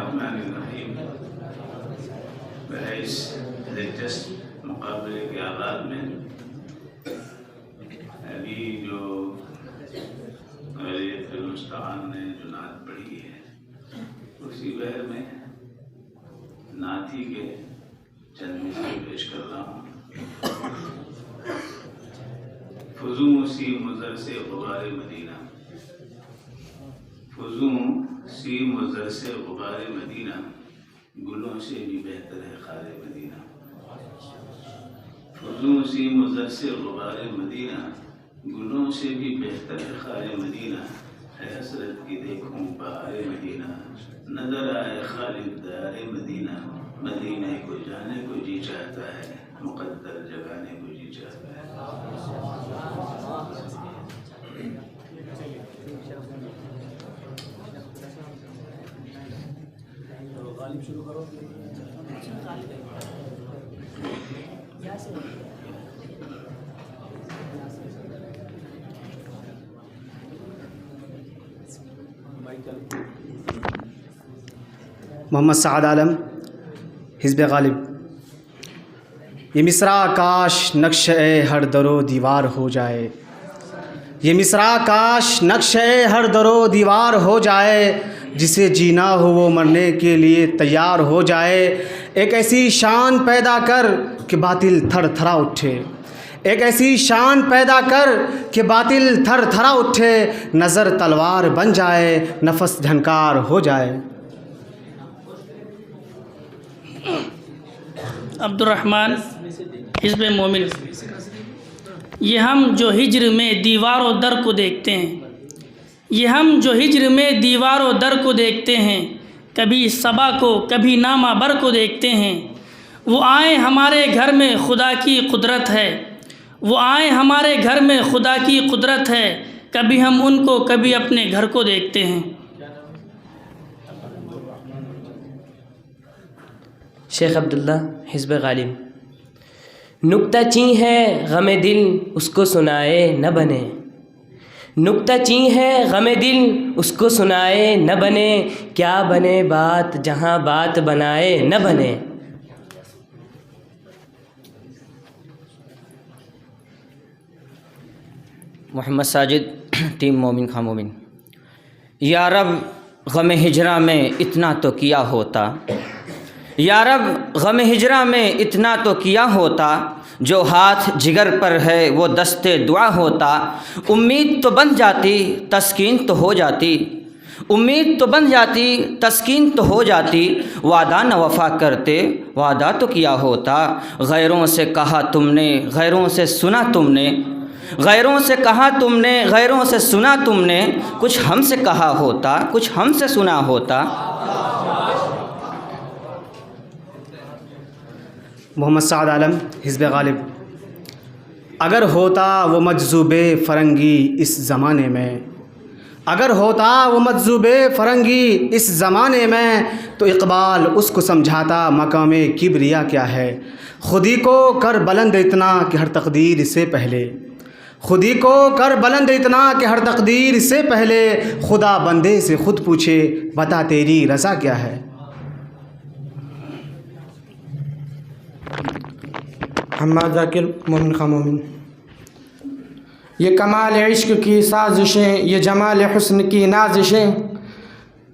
الرحمن الرحیم، اس دلچسپ مقابلے کے آغاز میں ابھی جو ولیت المستعان نے جو نعت پڑھی ہے اسی بحر میں نعتی کے چند مثال پیش کر رہا ہوں۔ فزوں سی مضر سے غبار مدینہ، فزوں سی مضر سے غبار مدینہ، گلوں سے بھی بہتر ہے خار مدینہ۔ فزوں سی مضر سے غبار مدینہ، گلوں سے بھی بہتر ہے خار مدینہ۔ ہے حسرت کی دیکھوں بہار مدینہ، نظر آئے خالد دار مدینہ۔ مدینہ کو جانے کو جی چاہتا ہے، مقدر جگانے کو جی چاہتا ہے۔ غالب شروع کرو۔ محمد سعد عالم، حزب غالب۔ یہ مصرع کاش نقش ہر در و دیوار ہو جائے، یہ مصرع کاش نقش ہر در و دیوار ہو جائے، جسے جینا ہو وہ مرنے کے لیے تیار ہو جائے۔ ایک ایسی شان پیدا کر کہ باطل تھر تھرا اٹھے، ایک ایسی شان پیدا کر کہ باطل تھر تھرا اٹھے، نظر تلوار بن جائے، نفس جھنکار ہو جائے۔ عبد الرحمن، حزب مومن۔ یہ ہم جو ہجر میں دیوار و در کو دیکھتے ہیں، یہ ہم جو ہجر میں دیوار و در کو دیکھتے ہیں، کبھی صبا کو کبھی نامہ بر کو دیکھتے ہیں۔ وہ آئیں ہمارے گھر میں خدا کی قدرت ہے، وہ آئیں ہمارے گھر میں خدا کی قدرت ہے، کبھی ہم ان کو کبھی اپنے گھر کو دیکھتے ہیں۔ شیخ عبداللہ، حزب غالب۔ نکتہ چیں ہے غم دل اس کو سنائے نہ بنے، نکتہ چیں ہے غم دل اس کو سنائے نہ بنے، کیا بنے بات جہاں بات بنائے نہ بنے۔ محمد ساجد، ٹیم مومن خان مومن۔ یا رب غم ہجرہ میں اتنا تو کیا ہوتا، یا رب غم ہجرہ میں اتنا تو کیا ہوتا، جو ہاتھ جگر پر ہے وہ دست دعا ہوتا۔ امید تو بن جاتی تسکین تو ہو جاتی، امید تو بن جاتی تسکین تو ہو جاتی، وعدہ نہ وفا کرتے وعدہ تو کیا ہوتا۔ غیروں سے کہا تم نے غیروں سے سنا تم نے، غیروں سے کہا تم نے غیروں سے سنا تم نے، کچھ ہم سے کہا ہوتا کچھ ہم سے سنا ہوتا۔ محمد سعد عالم، حزب غالب۔ اگر ہوتا وہ مجذوب فرنگی اس زمانے میں، اگر ہوتا وہ مجذوب فرنگی اس زمانے میں، تو اقبال اس کو سمجھاتا مقام کبریا کیا ہے۔ خودی کو کر بلند اتنا کہ ہر تقدیر سے پہلے، خودی کو کر بلند اتنا کہ ہر تقدیر سے پہلے، خدا بندے سے خود پوچھے بتا تیری رضا کیا ہے۔ حماد ذاکر، مومن خان مومن۔ یہ کمال عشق کی سازشیں، یہ جمال حسن کی نازشیں،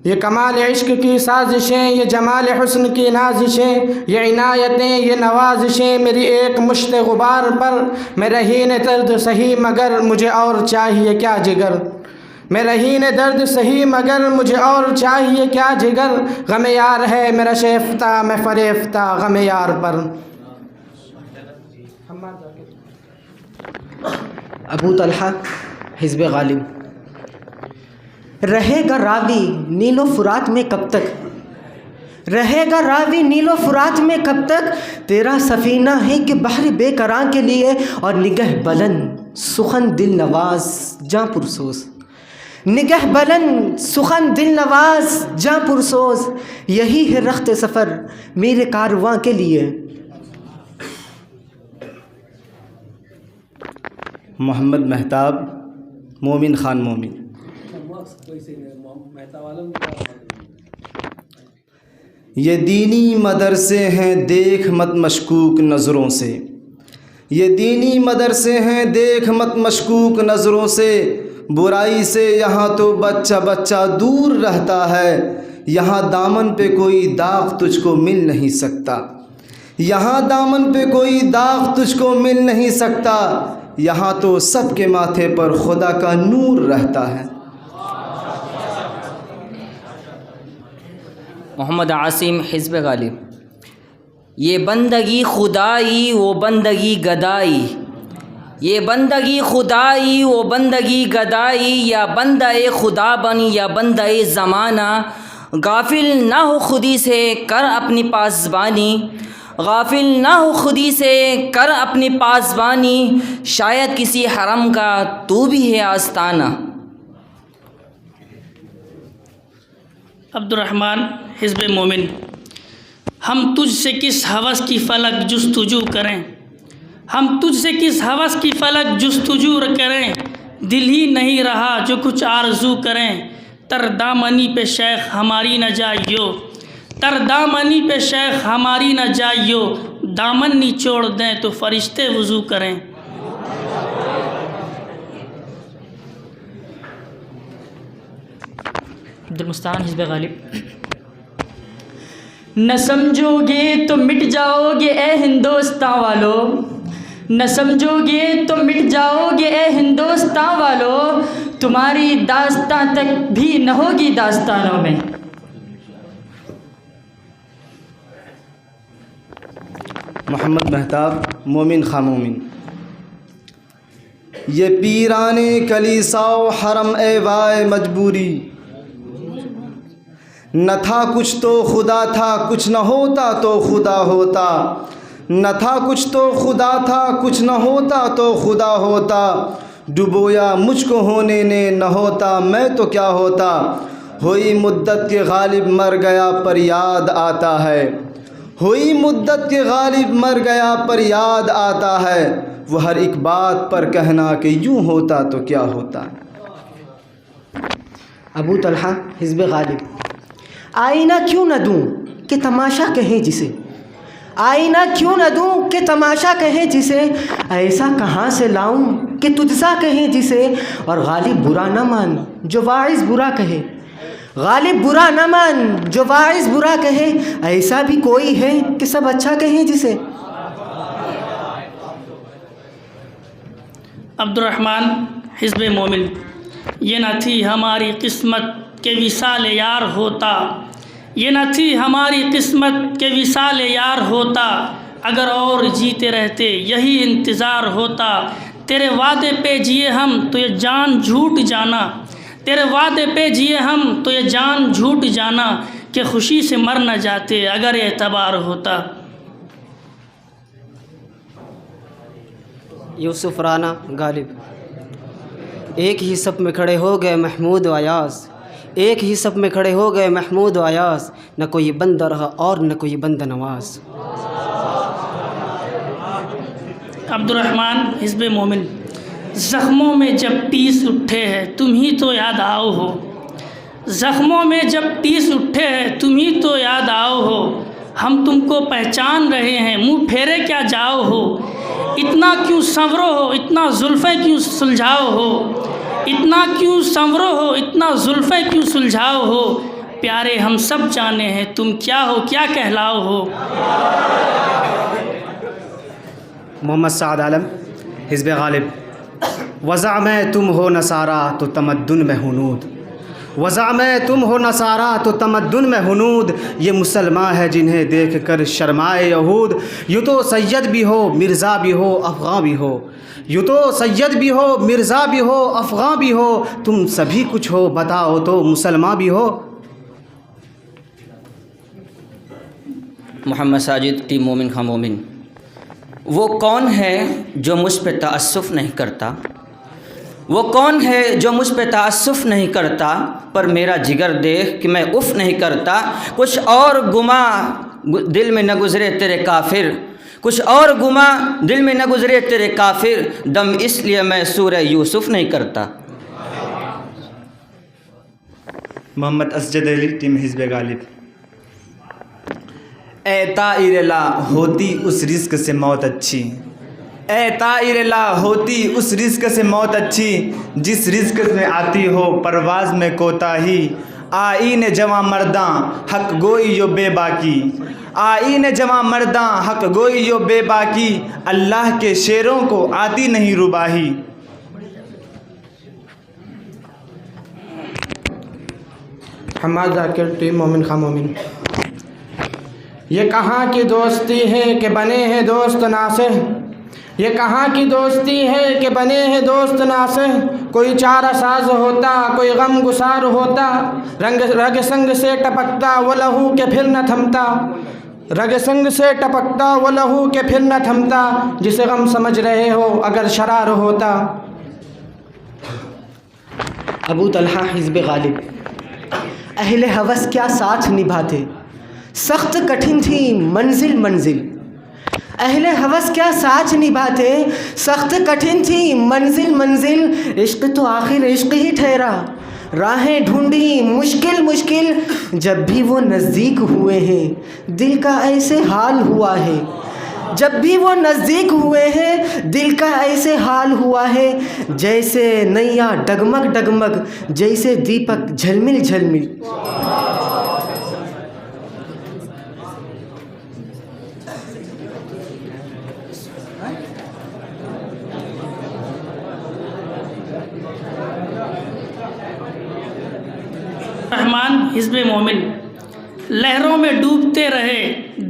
یہ کمال عشق کی سازشیں، یہ جمال حسن کی نازشیں، یہ عنایتیں یہ نوازشیں، میری ایک مشت غبار پر میں رہین درد سہی مگر مجھے اور چاہیے کیا جگر، میں رہین درد سہی مگر مجھے اور چاہیے کیا جگر، غم یار ہے میرا شیفتہ میں فریفتہ غم یار پر۔ ابو طلحہ، حزب غالب۔ رہے گا راوی نیل و فرات میں کب تک، رہے گا راوی نیل و فرات میں کب تک، تیرا سفینہ ہے کہ بحر بے کراں کے لیے، اور نگہ بلند سخن دل نواز جاں پرسوز، نگہ بلند سخن دل نواز جاں پرسوز، یہی ہے رخت سفر میرے کارواں کے لیے۔ محمد مہتاب، مومن خان مومن۔ یہ دینی مدرسے ہیں دیکھ مت مشکوک نظروں سے، یہ دینی مدرسے ہیں دیکھ مت مشکوک نظروں سے، برائی سے یہاں تو بچہ بچہ دور رہتا ہے، یہاں دامن پہ کوئی داغ تجھ کو مل نہیں سکتا، یہاں دامن پہ کوئی داغ تجھ کو مل نہیں سکتا، یہاں تو سب کے ماتھے پر خدا کا نور رہتا ہے۔ محمد عاصم حزب غالب۔ یہ بندگی خدائی وہ بندگی گدائی، یہ بندگی خدائی وہ بندگی گدائی، یا بندہ خدا بن یا بندہ زمانہ، غافل نہ ہو خودی سے کر اپنی پاسبانی، غافل نہ ہو خودی سے کر اپنی پاسبانی، شاید کسی حرم کا تو بھی ہے آستانہ۔ عبد الرحمن حزب مومن۔ ہم تجھ سے کس ہوس کی فلک جستجو کریں، ہم تجھ سے کس ہوس کی فلک جستجو کریں، دل ہی نہیں رہا جو کچھ آرزو کریں، تر دامنی پہ شیخ ہماری نہ جائیو، تر دامنی پہ شیخ ہماری نہ جائیو، دامن نچوڑ دیں تو فرشتے وضو کریں۔ عبد المستعان حزب غالب۔ نہ سمجھو گے تو مٹ جاؤ گے اے ہندوستان والو، نہ سمجھو گے تو مٹ جاؤ گے اے ہندوستان والو، تمہاری داستان تک بھی نہ ہوگی داستانوں میں۔ محمد مہتاب مومن خواہ مومن۔ یہ پیرانے کلیسا و حرم اے وائے مجبوری، نہ تھا کچھ تو خدا تھا، کچھ نہ ہوتا تو خدا ہوتا، نہ تھا کچھ تو خدا تھا، کچھ نہ ہوتا تو خدا ہوتا، ڈبویا مجھ کو ہونے نے نہ ہوتا میں تو کیا ہوتا، ہوئی مدت کے غالب مر گیا پر یاد آتا ہے، ہوئی مدت کے غالب مر گیا پر یاد آتا ہے، وہ ہر ایک بات پر کہنا کہ یوں ہوتا تو کیا ہوتا۔ ابو طلحہ حزب غالب۔ آئینہ کیوں نہ دوں کہ تماشا کہیں جسے، آئینہ کیوں نہ دوں کہ تماشا کہیں جسے، ایسا کہاں سے لاؤں کہ تجھ سا کہیں جسے، اور غالب برا نہ مان جو واعظ برا کہے، غالب برا نہ مان جو واعظ برا کہے، ایسا بھی کوئی ہے کہ سب اچھا کہیں جسے۔ عبد الرحمن حزب مومن۔ یہ نہ تھی ہماری قسمت کہ وصال یار ہوتا، یہ نہ تھی ہماری قسمت کہ وصال یار ہوتا، اگر اور جیتے رہتے یہی انتظار ہوتا، تیرے وعدے پہ جیے ہم تو یہ جان جھوٹ جانا، تیرے وعدے پہ جیے ہم تو یہ جان جھوٹ جانا، کہ خوشی سے مر نہ جاتے اگر اعتبار ہوتا۔ یوسف رانا غالب۔ ایک ہی صف میں کھڑے ہو گئے محمود و ایاز، ایک ہی صف میں کھڑے ہو گئے محمود و ایاز، نہ کوئی بندہ رہا اور نہ کوئی بندہ نواز۔ عبد الرحمن حزب مومن۔ زخموں میں جب ٹیس اٹھے ہیں تم ہی تو یاد آؤ ہو، زخموں میں جب ٹیس اٹھے ہیں تم ہی تو یاد آؤ ہو، ہم تم کو پہچان رہے ہیں منہ پھیرے کیا جاؤ ہو، اتنا کیوں سنورو ہو اتنا زلفیں کیوں سلجھاؤ ہو، اتنا کیوں سنورو ہو اتنا زلفیں کیوں سلجھاؤ ہو، پیارے ہم سب جانے ہیں تم کیا ہو کیا کہلاؤ ہو۔ محمد سعد عالم حزب غالب۔ وضع میں تم ہو نصارہ تو تمدن میں ہنود، وضع میں تم ہو نصارہ تو تمدن میں ہنود، یہ مسلمان ہے جنہیں دیکھ کر شرمائے یہود، یوں تو سید بھی ہو مرزا بھی ہو افغاں بھی ہو، یوں تو سید بھی ہو مرزا بھی ہو افغاں بھی ہو، تم سبھی کچھ ہو بتاؤ تو مسلمان بھی ہو۔ محمد ساجد ٹیم مومن خواہ مومن۔ وہ کون ہے جو مجھ پہ تعسف نہیں کرتا، وہ کون ہے جو مجھ پہ تعسف نہیں کرتا، پر میرا جگر دیکھ کہ میں اف نہیں کرتا، کچھ اور گماں دل میں نہ گزرے تیرے کافر، کچھ اور گماں دل میں نہ گزرے تیرے کافر، دم اس لیے میں سورہ یوسف نہیں کرتا۔ محمد اسجد علی ٹیم حزب غالب۔ اے طائر لا ہوتی اس رزق سے موت اچھی، اے طائر لا ہوتی اس رزق سے موت اچھی، جس رزق میں آتی ہو پرواز میں کوتاہی، آئین جواں مرداں حق گوئی یو بے باکی، آئین جواں مرداں حق گوئی یو بے باکی، اللہ کے شیروں کو آتی نہیں رباہی۔ حماد ذاکر ٹیم مومن خواہ مومن۔ یہ کہاں کی دوستی ہے کہ بنے ہیں دوست ناصح، یہ کہاں کی دوستی ہے کہ بنے ہیں دوست ناصح، کوئی چارہ ساز ہوتا کوئی غم گسار ہوتا، رگ سنگ سے ٹپکتا وہ لہو کہ پھر نہ تھمتا، رگ سنگ سے ٹپکتا وہ لہو کہ پھر نہ تھمتا، جسے غم سمجھ رہے ہو اگر شرار ہوتا۔ ابو طلحہ حزب غالب۔ اہل ہوس کیا ساتھ نبھاتے، سخت کٹھن تھی منزل منزل، اہل ہوس کیا ساتھ نبھاتے، سخت کٹھن تھی منزل منزل، عشق تو آخر عشق ہی ٹھہرا، راہیں ڈھونڈی مشکل مشکل، جب بھی وہ نزدیک ہوئے ہیں دل کا ایسے حال ہوا ہے، جب بھی وہ نزدیک ہوئے ہیں دل کا ایسے حال ہوا ہے، جیسے نیا ڈگمگ ڈگمگ، جیسے دیپک جھلمل جھلمل۔ رحمان حزب مومن۔ لہروں میں ڈوبتے رہے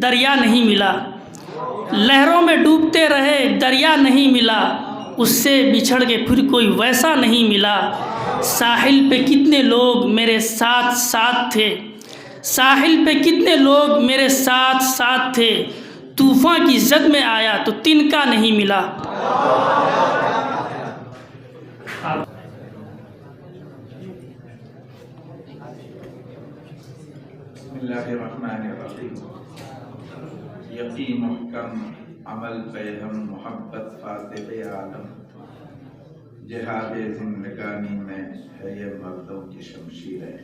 دریا نہیں ملا، لہروں میں ڈوبتے رہے دریا نہیں ملا، اس سے بچھڑ کے پھر کوئی ویسا نہیں ملا، ساحل پہ کتنے لوگ میرے ساتھ ساتھ تھے، ساحل پہ کتنے لوگ میرے ساتھ ساتھ تھے، طوفان کی زد میں آیا تو تنکا نہیں ملا۔ بسم اللہ الرحمن الرحیم۔ یقین محکم عمل پہ ہم محبت فاتح عالم، جہاد زندگانی میں ہے یہ مردوں کی شمشیریں۔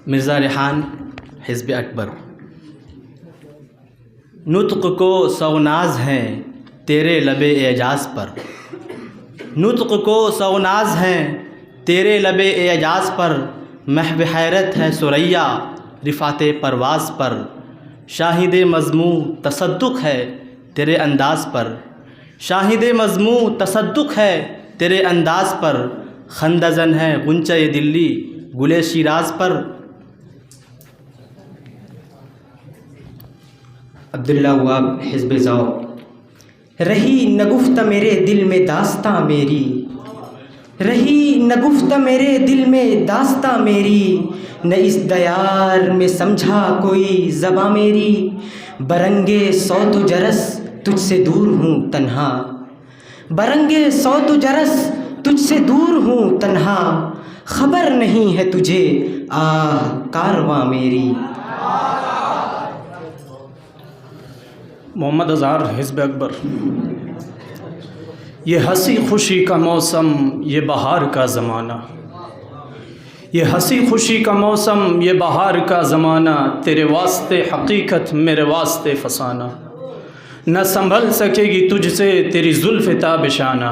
مرزا ریحان حزب اکبر۔ نطق کو سوناز ہیں تیرے لب اعجاز پر، نطق کو سوناز ہیں تیرے لب اعجاز پر، محو حیرت ہے ثریا رفعت پرواز پر، شاہد مضموں تصدق ہے تیرے انداز پر، شاہد مضموں تصدق ہے تیرے انداز پر، خندزن ہے غنچہ دلی گلے شیراز پر۔ عبداللہ واب حزب ذوق۔ رہی نہ گفت میرے دل میں داستاں میری، رہی نہ گفت میرے دل میں داستاں میری، نہ اس دیار میں سمجھا کوئی زباں میری، برنگے صوت و جرس تجھ سے دور ہوں تنہا، برنگے صوت و جرس تجھ سے دور ہوں تنہا، خبر نہیں ہے تجھے آہ کارواں میری۔ محمد اظہار حزب اکبر۔ یہ ہنسی خوشی کا موسم یہ بہار کا زمانہ، یہ ہنسی خوشی کا موسم یہ بہار کا زمانہ، تیرے واسطے حقیقت میرے واسطے فسانہ، نہ سنبھل سکے گی تجھ سے تیری زلف تابشانہ،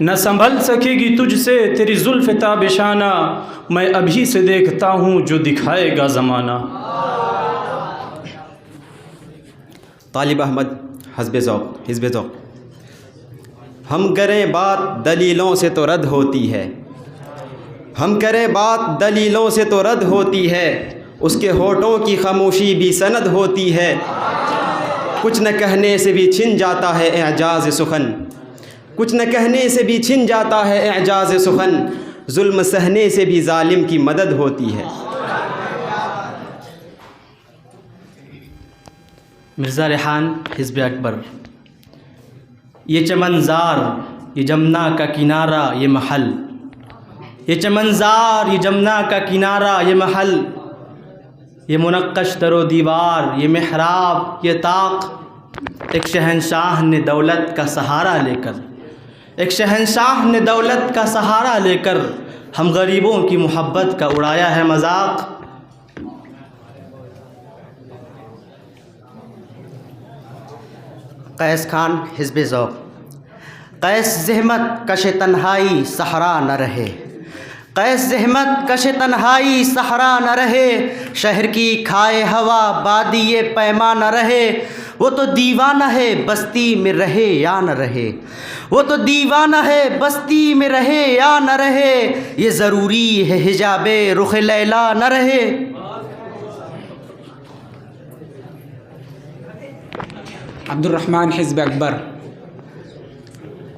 نہ سنبھل سکے گی تجھ سے تیری زلف تابشانہ، میں ابھی سے دیکھتا ہوں جو دکھائے گا زمانہ۔ طالب احمد حزب ذوق حزب ذوق۔ ہم کریں بات دلیلوں سے تو رد ہوتی ہے، ہم کریں بات دلیلوں سے تو رد ہوتی ہے، اس کے ہونٹوں کی خاموشی بھی سند ہوتی ہے، کچھ نہ کہنے سے بھی چھن جاتا ہے اعجاز سخن، کچھ نہ کہنے سے بھی چھن جاتا ہے اعجاز سخن، ظلم سہنے سے بھی ظالم کی مدد ہوتی ہے۔ مرزا ریحان حزب اکبر۔ یہ چمنزار یہ جمنا کا کنارہ یہ محل، یہ چمنزار یہ جمنا کا کنارہ یہ محل، یہ منقش در و دیوار یہ محراب یہ طاق، ایک شہنشاہ نے دولت کا سہارا لے کر، ایک شہنشاہ نے دولت کا سہارا لے کر ہم غریبوں کی محبت کا اڑایا ہے مذاق. قیس خان حزب ذوق. قیس زحمت کش تنہائی صحرا نہ رہے. قیس زحمت کش تنہائی صحرا نہ رہے. شہر کی کھائے ہوا بادی پیما نہ رہے. وہ تو دیوانہ ہے بستی میں رہے یا نہ رہے. وہ تو دیوانہ ہے بستی میں رہے یا نہ رہے. یہ ضروری ہے حجاب رخ لیلا نہ رہے. عبد الرحمن حزب اکبر.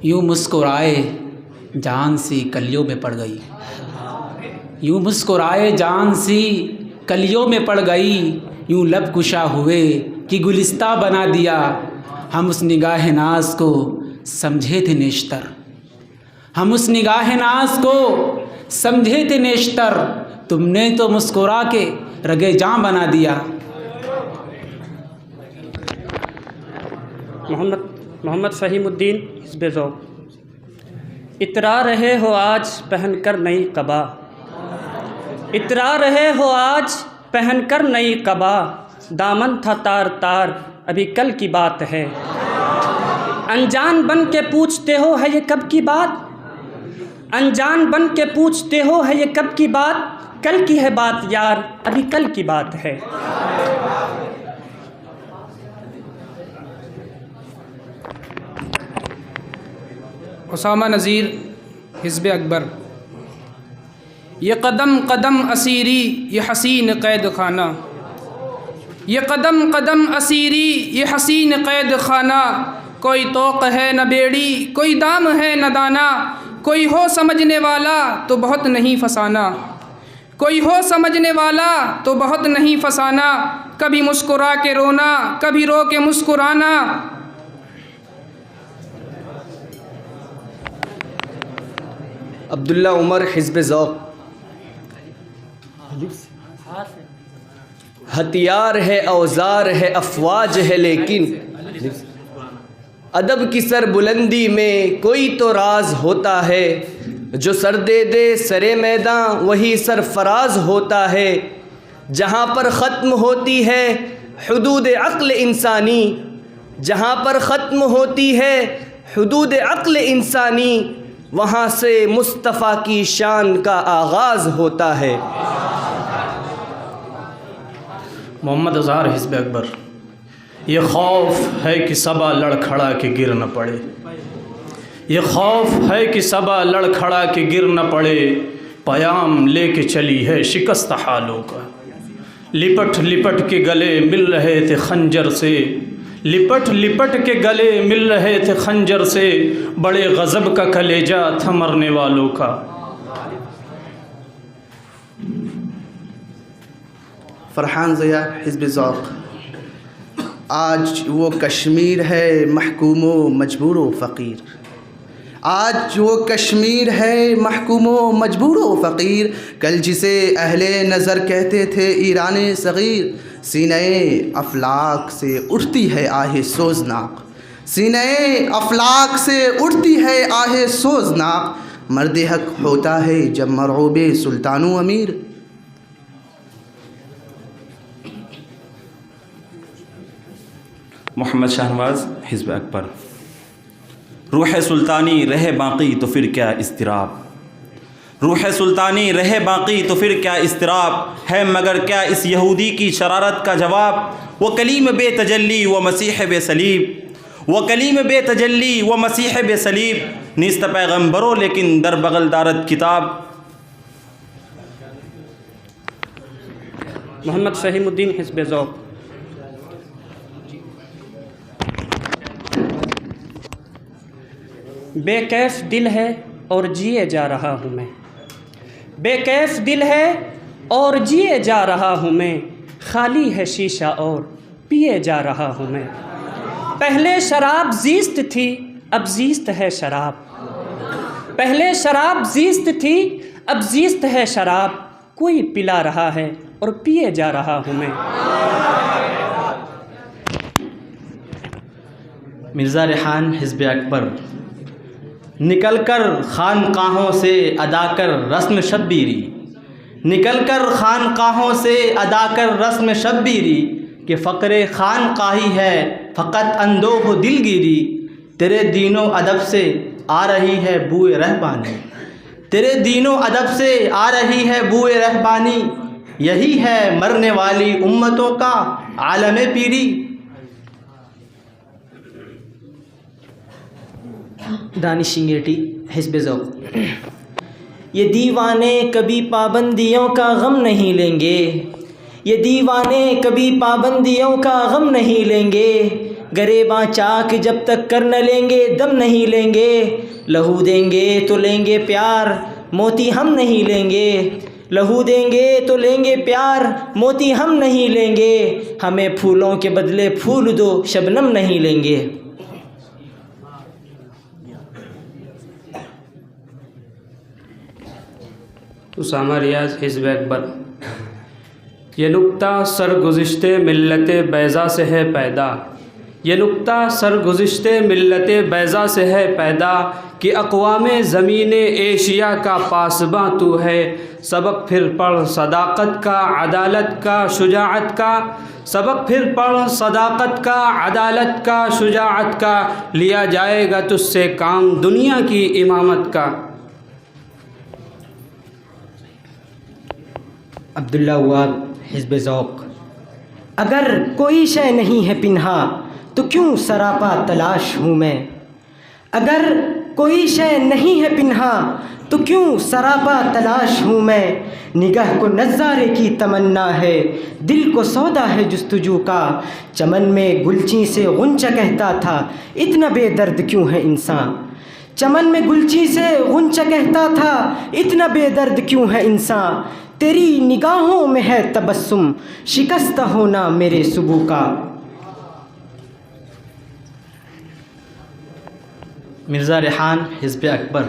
یوں مسکرائے جان سی کلیوں میں پڑ گئی. یوں مسکرائے جان سی کلیوں میں پڑ گئی. یوں لب کشا ہوئے کہ گلستہ بنا دیا. ہم اس نگاہ ناز کو سمجھے تھے نیشتر. ہم اس نگاہ ناز کو سمجھے تھے نیشتر. تم نے تو مسکرا کے رگے جاں بنا دیا. محمد فہیم الدین حزب ذوق. اترا رہے ہو آج پہن کر نئی قبا. اترا رہے ہو آج پہن کر نئی قبا. دامن تھا تار تار ابھی کل کی بات ہے. انجان بن کے پوچھتے ہو ہے یہ کب کی بات. انجان بن کے پوچھتے ہو ہے یہ کب کی بات. کل کی ہے بات یار ابھی کل کی بات ہے. اسامہ نذیر حزب اکبر. یہ قدم قدم اسیری یہ حسین قید خانہ. یہ قدم قدم اسیری یہ حسین قید خانہ. کوئی طوق ہے نہ بیڑی کوئی دام ہے نہ دانا. کوئی ہو سمجھنے والا تو بہت نہیں فسانہ. کوئی ہو سمجھنے والا تو بہت نہیں فسانہ. کبھی مسکرا کے رونا کبھی رو کے مسکرانا. عبداللہ عمر حزب ذوق. ہتھیار ہے اوزار ہے افواج ہے لیکن ادب کی سر بلندی میں کوئی تو راز ہوتا ہے. جو سر دے دے سرے میداں وہی سرفراز ہوتا ہے. جہاں پر ختم ہوتی ہے حدود عقل انسانی. جہاں پر ختم ہوتی ہے حدود عقل انسانی. وہاں سے مصطفیٰ کی شان کا آغاز ہوتا ہے. محمد اظہار حزب اکبر. یہ خوف ہے کہ صبا لڑ کھڑا کے گر نہ پڑے. یہ خوف ہے کہ صبا لڑ کھڑا کے گر نہ پڑے. پیام لے کے چلی ہے شکست حالوں کا. لپٹ لپٹ کے گلے مل رہے تھے خنجر سے. لپٹ لپٹ کے گلے مل رہے تھے خنجر سے. بڑے غضب کا کلیجہ تھا مرنے والوں کا. فرحان ضیاء حزب ذوق. آج وہ کشمیر ہے محکوم و مجبور و فقیر. آج وہ کشمیر ہے محکوم و مجبور و فقیر. کل جسے اہل نظر کہتے تھے ایران صغیر. سینہ افلاک سے اٹھتی ہے آہ سوزناک. سینہ افلاک سے اٹھتی ہے آہ سوزناک. مرد حق ہوتا ہے جب مرعوب سلطان و امیر. محمد شاہنواز حزب اکبر. روح سلطانی رہے باقی تو پھر کیا اضطراب. روح سلطانی رہے باقی تو پھر کیا اضطراب ہے. مگر کیا اس یہودی کی شرارت کا جواب. وہ کلیم بے تجلی و مسیح بے صلیب. وہ کلیم بے تجلی و مسیح بے صلیب. نیست پیغمبرو لیکن در بغل دارت کتاب. محمد فہیم الدین حزب ذوق. بے کیف دل ہے اور جیے جا رہا ہوں میں. بے کیف دل ہے اور جیے جا رہا ہوں میں. خالی ہے شیشہ اور پیے جا رہا ہوں میں. پہلے شراب زیست تھی اب زیست ہے شراب. پہلے شراب زیست تھی اب زیست ہے شراب. کوئی پلا رہا ہے اور پیے جا رہا ہوں میں. مرزا ریحان حزب اکبر. نکل کر خانقاہوں سے ادا کر رسم شبیری، نکل کر خانقاہوں سے ادا کر رسم شبیری، کہ فقر خانقاہی ہے فقط اندوہ دلگیری، تیرے دین و ادب سے آ رہی ہے بوئے رہبانی، تیرے دین و ادب سے آ رہی ہے بوئے رہبانی، یہی ہے مرنے والی امتوں کا عالم پیری۔ دانش سنگیٹی، حزب ذوق۔ یہ دیوانے کبھی پابندیوں کا غم نہیں لیں گے، یہ دیوانے کبھی پابندیوں کا غم نہیں لیں گے، گریباں چاک جب تک کر نہ لیں گے دم نہیں لیں گے، لہو دیں گے تو لیں گے پیار موتی ہم نہیں لیں گے، لہو دیں گے تو لیں گے پیار موتی ہم نہیں لیں گے، ہمیں پھولوں کے بدلے پھول دو شبنم نہیں لیں گے۔ اسامہ ریاض، حزب اکبر۔ یہ نکتہ سرگزشت ملت بیضا سے ہے پیدا، یہ نکتہ سرگزشت ملت بیضا سے ہے پیدا، کہ اقوام زمین ایشیا کا پاسباں تو ہے، سبق پھر پڑھ صداقت کا عدالت کا شجاعت کا، سبق پھر پڑھ صداقت کا عدالت کا شجاعت کا، لیا جائے گا تجھ سے کام دنیا کی امامت کا۔ عبداللہ واب، حزب ذوق۔ اگر کوئی شے نہیں ہے پنہا تو کیوں سراپا تلاش ہوں میں، اگر کوئی شے نہیں ہے پنہا تو کیوں سراپا تلاش ہوں میں، نگاہ کو نظارے کی تمنا ہے دل کو سودا ہے جستجو کا، چمن میں گلچی سے غنچہ کہتا تھا اتنا بے درد کیوں ہے انسان، چمن میں گلچی سے غنچہ کہتا تھا اتنا بے درد کیوں ہے انسان، تیری نگاہوں میں ہے تبسم شکستہ ہونا میرے صبح کا۔ مرزا ریحان، حزب اکبر۔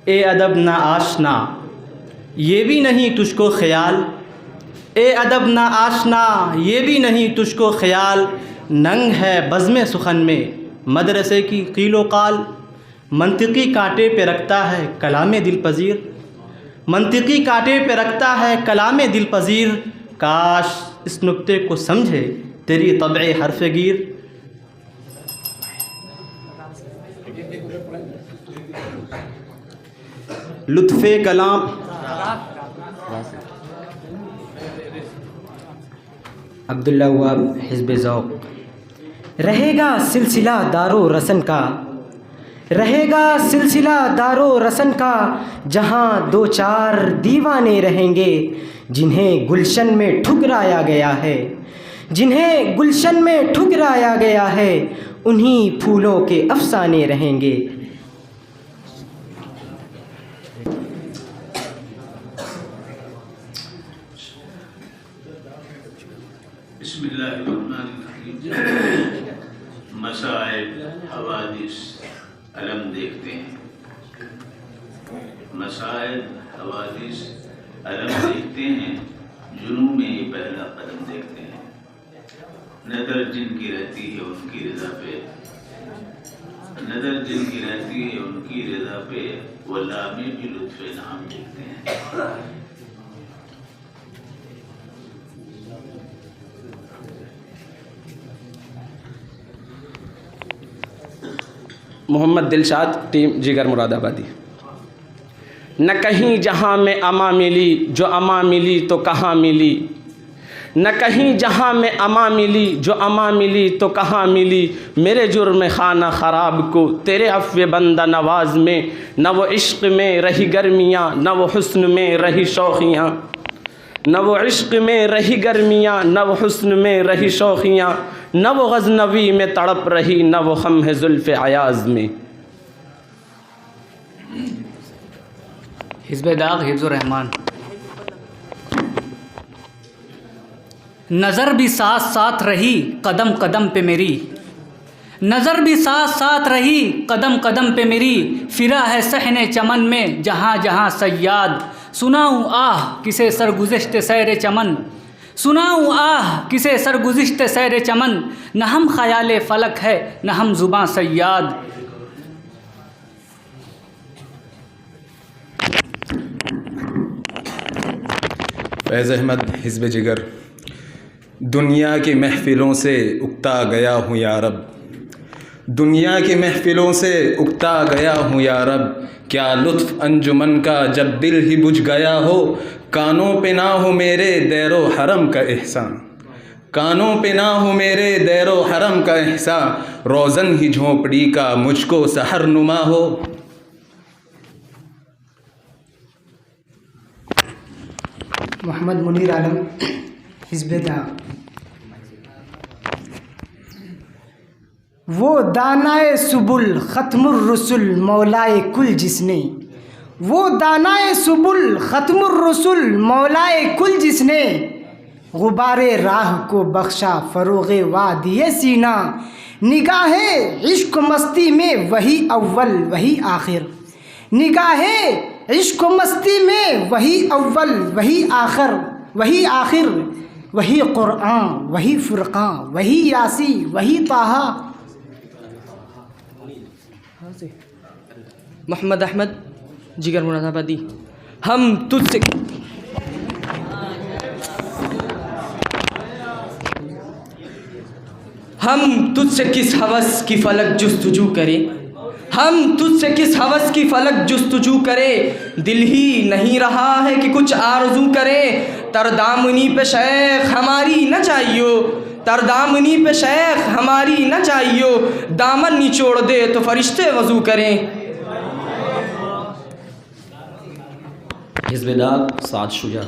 اے ادب نا آشنا یہ بھی نہیں تجھ کو خیال، اے ادب نا آشنا یہ بھی نہیں تجھ کو خیال، ننگ ہے بزم سخن میں مدرسے کی قیل و قال، منطقی کانٹے پہ رکھتا ہے کلام دل پذیر، منطقی کانٹے پہ رکھتا ہے کلام دل پذیر، کاش اس نکتے کو سمجھے تیری طبع حرف گیر۔ لطف کلام، عبداللہ واب، حزب ذوق۔ رہے گا سلسلہ دارو رسن کا، رہے گا سلسلہ دارو رسن کا، جہاں دو چار دیوانے رہیں گے جنہیں گلشن میں ٹھکرایا گیا ہے، جنہیں گلشن میں ٹھکرایا گیا ہے، انہی پھولوں کے افسانے رہیں گے۔ بسم اللہ الرحمن الرحیم۔ مسائل، حوادث، علم دیکھتے ہیں، مسائل، حوادث، علم دیکھتے ہیں، جنوں میں یہ پہلا قدم دیکھتے ہیں، نظر جن کی رہتی ہے ان کی رضا پہ، نظر جن کی رہتی ہے ان کی رضا پہ، واللہ میں بھی لطف نام دیکھتے ہیں۔ محمد دلشاد، ٹیم جگر مراد آبادی۔ نہ کہیں جہاں میں اما ملی، جو اما ملی تو کہاں ملی، نہ کہیں جہاں میں اما ملی، جو اما ملی تو کہاں ملی، میرے جرم خانہ خراب کو تیرے عفو بندہ نواز میں، نہ وہ عشق میں رہی گرمیاں، نہ وہ حسن میں رہی شوخیاں، نہ وہ عشق میں رہی گرمیاں، نہ وہ حسن میں رہی شوخیاں، نہ وہ غزنوی میں تڑپ رہی، نہ وہ خم ہے زلف عیاض میں۔ حزب داغ، حفظ الرحمان۔ نظر بھی ساتھ ساتھ رہی قدم قدم پہ میری، نظر بھی ساتھ ساتھ رہی قدم قدم پہ میری، پھرا ہے صحن چمن میں جہاں جہاں صیاد، سناؤں آہ کسے سرگزشت سیر چمن، سناؤں آہ کسے سرگزشت سیر چمن، نہ ہم خیال فلک ہے نہ ہم زباں صیاد۔ فیض احمد حزب جگر. دنیا کی محفلوں سے اکتا گیا ہوں یا رب، دنیا کی محفلوں سے اکتا گیا ہوں یا رب. کیا لطف انجمن کا جب دل ہی بجھ گیا ہو، کانوں پہ نہ ہو میرے دیر و حرم کا احسان، کانوں پہ نہ ہو میرے دیر و حرم کا احسان. روزن ہی جھونپڑی کا مجھ کو سحر نما ہو. محمد منیر عالم حزب داغ. وہ دانائے سبل ختم الرسل مولائے کل جس نے، وہ دانائے سبل ختم الرسل مولائے کل جس نے، غبار راہ کو بخشا فروغ وادی سینہ. نگاہ عشق مستی میں وہی اول وہی آخر، نگاہ عشق و مستی میں وہی اول وہی آخر، وہی آخر، وہی قرآن وہی فرقان وہی یاسی وہی طٰہٰ. محمد احمد جگر مراد آبادی. ہم تجھ سے کس ہوس کی فلک جستجو کرے، ہم تجھ سے کس ہوس کی فلک جستجو کرے. دل ہی نہیں رہا ہے کہ کچھ آرزو کرے. تردامنی پہ شیخ ہماری نہ چاہیو، تردامنی پہ شیخ ہماری نہ چاہیو. دامن نچوڑ دے تو فرشتے وضو کریں. حزب داغ سعد شجاع.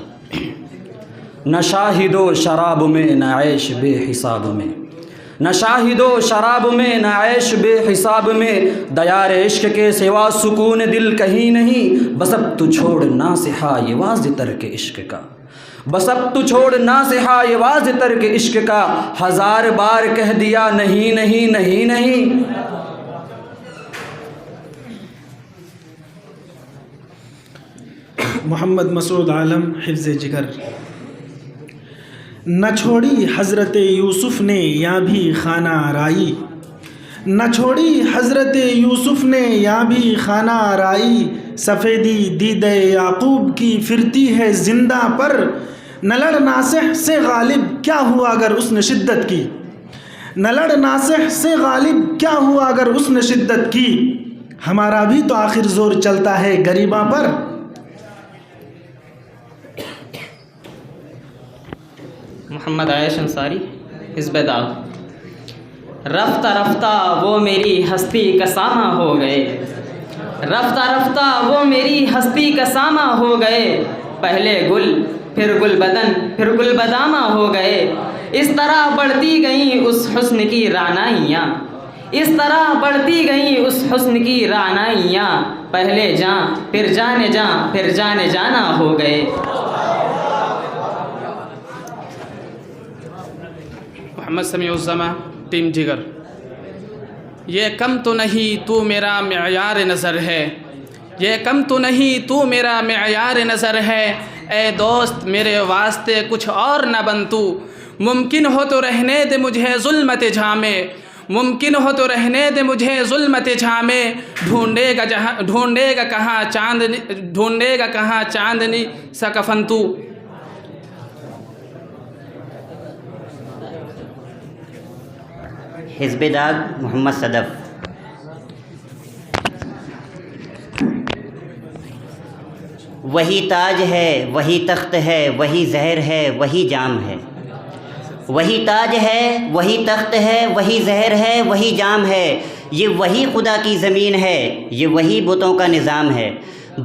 نہ شاہد و شراب میں نہ عیش بے حساب میں، نہ شاہد و شراب میں نہ عیش بے حساب میں. دیار عشق کے سوا سکون دل کہیں نہیں، بس اب تو چھوڑ نہ سہا یہ واز ترک عشق کا، بس اب تو چھوڑ نہ سہا یہ واز ترک عشق کا. ہزار بار کہہ دیا نہیں نہیں نہیں نہیں. محمد مسعود عالم حفظ جگر. نہ چھوڑی حضرت یوسف نے یہاں بھی خانہ آرائی، نہ چھوڑی حضرت یوسف نے یہاں بھی خانہ آرائی. سفیدی دیدہ یعقوب کی پھرتی ہے زندہ پر، نہ لڑ ناصح سے غالب کیا ہوا اگر اس نے شدت کی، نہ لڑ ناصح سے غالب کیا ہوا اگر اس نے شدت کی. ہمارا بھی تو آخر زور چلتا ہے غریباں پر. محمد عائش انصاری حزب داغ. رفتہ رفتہ وہ میری ہستی کا ساماں ہو گئے، رفتہ رفتہ وہ میری ہستی کا ساماں ہو گئے. پہلے گل پھر گل بدن پھر گل بدامہ ہو گئے. اس طرح بڑھتی گئیں اس حسن کی رعنائیاں، اس طرح بڑھتی گئیں اس حسن کی رعنائیاں. پہلے جاں پھر جانے جاں پھر جانے جانا ہو گئے. محمد سمیع الزماں ٹیم جگر. یہ کم تو نہیں تو میرا معیار نظر ہے، یہ کم تو نہیں تو میرا معیار نظر ہے. اے دوست میرے واسطے کچھ اور نہ بن تو، ممکن ہو تو رہنے دے مجھے ظلمت جھاں میں، ممکن ہو تو رہنے دے مجھے ظلمت جھاں میں. ڈھونڈے گا کہاں چاندنی، ڈھونڈے گا کہاں چاندنی سا کفن تو. حزب داغ محمد صدف. وہی تاج ہے وہی تخت ہے وہی زہر ہے وہی جام ہے، وہی تاج ہے وہی تخت ہے وہی زہر ہے وہی جام ہے. یہ وہی خدا کی زمین ہے، یہ وہی بتوں کا نظام ہے.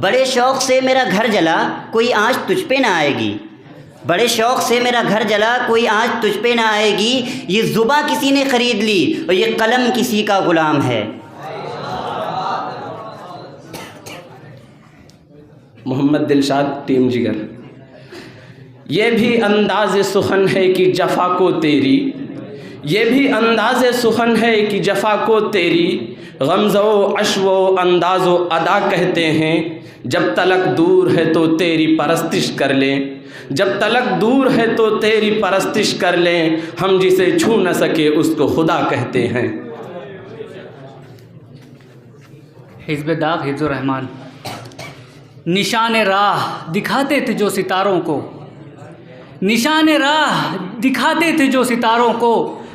بڑے شوق سے میرا گھر جلا کوئی آنچ تجھ پہ نہ آئے گی، بڑے شوق سے میرا گھر جلا کوئی آنچ تجھ پہ نہ آئے گی. یہ زباں کسی نے خرید لی اور یہ قلم کسی کا غلام ہے. محمد دلشاد ٹیم جگر. یہ بھی انداز سخن ہے کہ جفا کو تیری، یہ بھی انداز سخن ہے کہ جفا کو تیری. غمزہ و عشو و انداز و ادا کہتے ہیں، جب تلک دور ہے تو تیری پرستش کر لیں، جب تلک دور ہے تو تیری پرستش کر لیں. ہم جسے چھو نہ سکے اس کو خدا کہتے ہیں. حزب داغ حفظ الرحمان. نشان راہ دکھاتے تھے جو ستاروں کو، نشان راہ دکھاتے تھے جو ستاروں کو،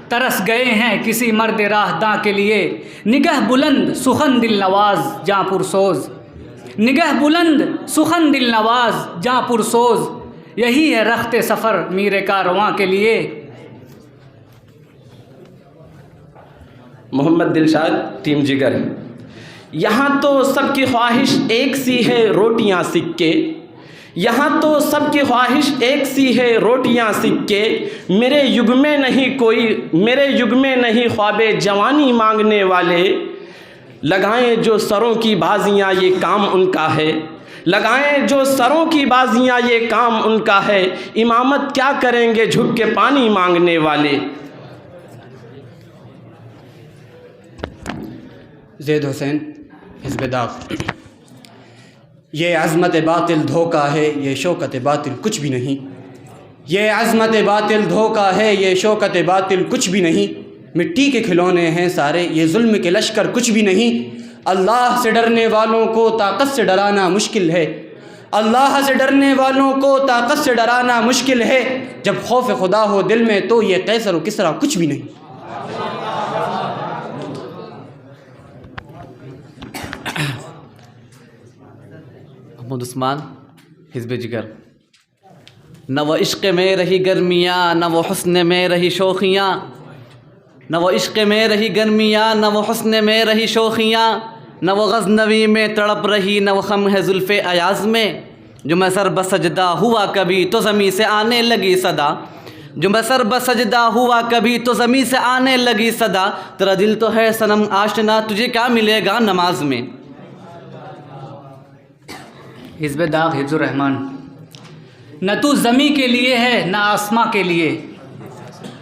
ترس گئے ہیں کسی مرد راہ داں کے لیے، نگہ بلند سخن دل نواز جاں پرسوز، نگہ بلند سخن دل نواز جاں پرسوز، یہی ہے رخت سفر میر کارواں کے لیے۔ محمد دلشاد ٹیم جگر۔ یہاں تو سب کی خواہش ایک سی ہے روٹیاں سکے، یہاں تو سب کی خواہش ایک سی ہے روٹیاں سکے، میرے یگ میں نہیں خواب جوانی مانگنے والے، لگائیں جو سروں کی بازیاں یہ کام ان کا ہے، لگائیں جو سروں کی بازیاں یہ کام ان کا ہے، امامت کیا کریں گے جھک کے پانی مانگنے والے۔ زید حسین حزب داغ۔ یہ عظمت باطل دھوکہ ہے، یہ شوکت باطل کچھ بھی نہیں، یہ عظمت باطل دھوکہ ہے، یہ شوکت باطل کچھ بھی نہیں، مٹی کے کھلونے ہیں سارے، یہ ظلم کے لشکر کچھ بھی نہیں، اللہ سے ڈرنے والوں کو طاقت سے ڈرانا مشکل ہے، اللہ سے ڈرنے والوں کو طاقت سے ڈرانا مشکل ہے، جب خوف خدا ہو دل میں تو یہ قیصر و کسریٰ کچھ بھی نہیں۔ محمد عثمان حزب جگر۔ نہ وہ عشق میں رہی گرمیاں، نہ وہ حسن میں رہی شوخیاں، نہ وہ عشق میں رہی گرمیاں، نہ وہ حسن میں رہی شوخیاں، نہ وہ غزنوی میں تڑپ رہی، نہ وہ خم ہے زلف ایاز میں، جو میں سر بسجدہ ہوا کبھی تو زمیں سے آنے لگی صدا، جو میں سر بسجدہ ہوا کبھی تو زمیں سے آنے لگی صدا، تیرا دل تو ہے صنم آشنا، تجھے کیا ملے گا نماز میں۔ حزب داغ حفظ الرحمان۔ نہ تو زمیں کے لیے ہے نہ آسماں کے لیے،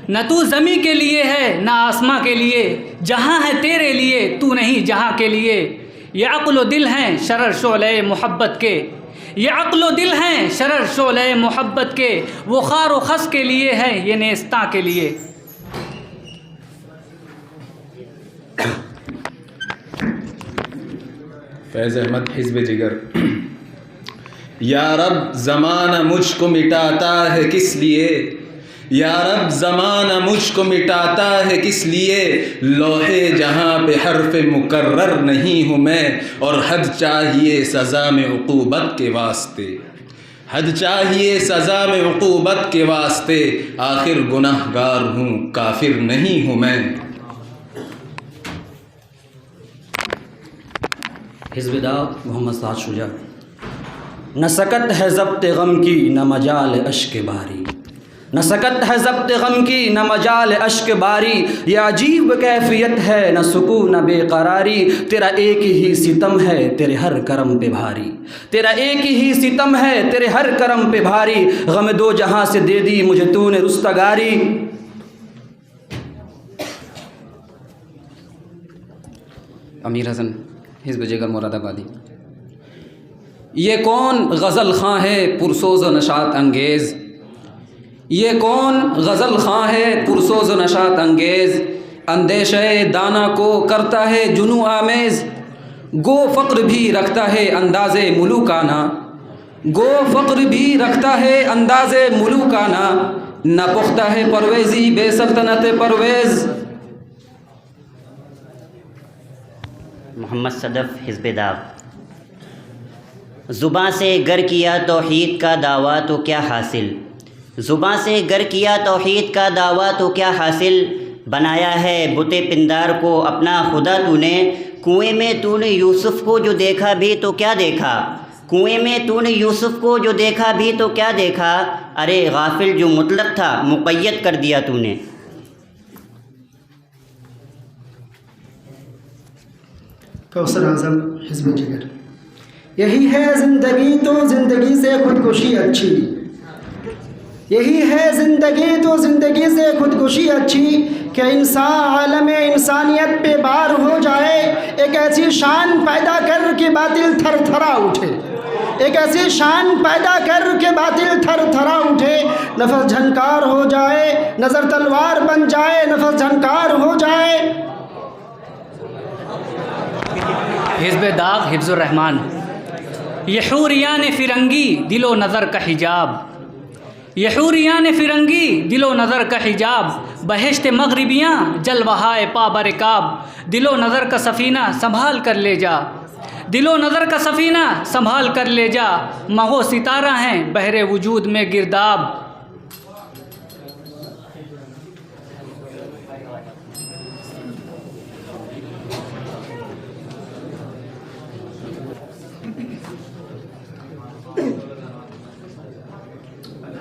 نہ تو زمیں کے لیے ہے نہ آسماں کے لیے، جہاں ہے تیرے لیے تو نہیں جہاں کے لیے، یہ عقل و دل ہیں شرر شعلہ محبت کے، یہ عقل و دل ہیں شرر شعلہ محبت کے، وہ خار و خس کے لیے ہے یہ نیستاں کے لیے۔ فیض احمد حزب جگر۔ یا رب زمانہ مجھ کو مٹاتا ہے کس لیے، یا رب زمانہ مجھ کو مٹاتا ہے کس لیے، لوحے جہاں پہ حرف مکرر نہیں ہوں میں، اور حد چاہیے سزا میں عقوبت کے واسطے، حد چاہیے سزا میں عقوبت کے واسطے، آخر گناہ گار ہوں کافر نہیں ہوں میں۔ حزب داغ محمد سعد شجاع۔ نہ سکت ہے ضبط غم کی نہ مجال اشک باری، نہ سکت ہے ضبط غم کی نہ مجال اشک باری، یہ عجیب کیفیت ہے نہ سکون نہ بے قراری، تیرا ایک ہی ستم ہے تیرے ہر کرم پہ بھاری، تیرا ایک ہی ستم ہے تیرے ہر کرم پہ بھاری، غم دو جہاں سے دے دی مجھے تو نے رستگاری۔ امیر حسن حزب جگر مراد آبادی۔ یہ کون غزل خواں ہے پرسوز و نشاط انگیز، یہ کون غزل خواں ہے پرسوز و نشاط انگیز، اندیشہ دانا کو کرتا ہے جنوں آمیز، گو فقر بھی رکھتا ہے انداز ملوکانہ، گو فقر بھی رکھتا ہے انداز ملوکانہ، نہ پختہ ہے پرویزی بے سلطنت پرویز۔ محمد صدف حزب داغ۔ زباں سے گر کیا توحید کا دعویٰ تو کیا حاصل، زباں سے گر کیا توحید کا دعویٰ تو کیا حاصل، بنایا ہے بت پندار کو اپنا خدا تو نے، کنویں میں تو نے یوسف کو جو دیکھا بھی تو کیا دیکھا، کنویں میں تو نے یوسف کو جو دیکھا بھی تو کیا دیکھا، ارے غافل جو مطلق تھا مقید کر دیا تو نے۔ کوثر اعظم حزب جگر۔ یہی ہے زندگی تو زندگی سے خودکشی اچھی، یہی ہے زندگی تو زندگی سے خودکشی اچھی، کہ انسان عالم انسانیت پہ بار ہو جائے، ایک ایسی شان پیدا کر کے باطل تھر تھرا اٹھے، ایک ایسی شان پیدا کر کے باطل تھر تھرا اٹھے، نفس جھنکار ہو جائے، نظر تلوار بن جائے، نفس جھنکار ہو جائے۔ حزب داغ حفظ الرحمان۔ یہ حوریان فرنگی دل و نظر کا حجاب، یہ حوریان فرنگی دل و نظر کا حجاب، بہشت مغربیاں جل بہائے پا برکاب، دل و نظر کا سفینہ سنبھال کر لے جا، دل و نظر کا سفینہ سنبھال کر لے جا، ماہ و ستارہ ہیں بحر وجود میں گرداب۔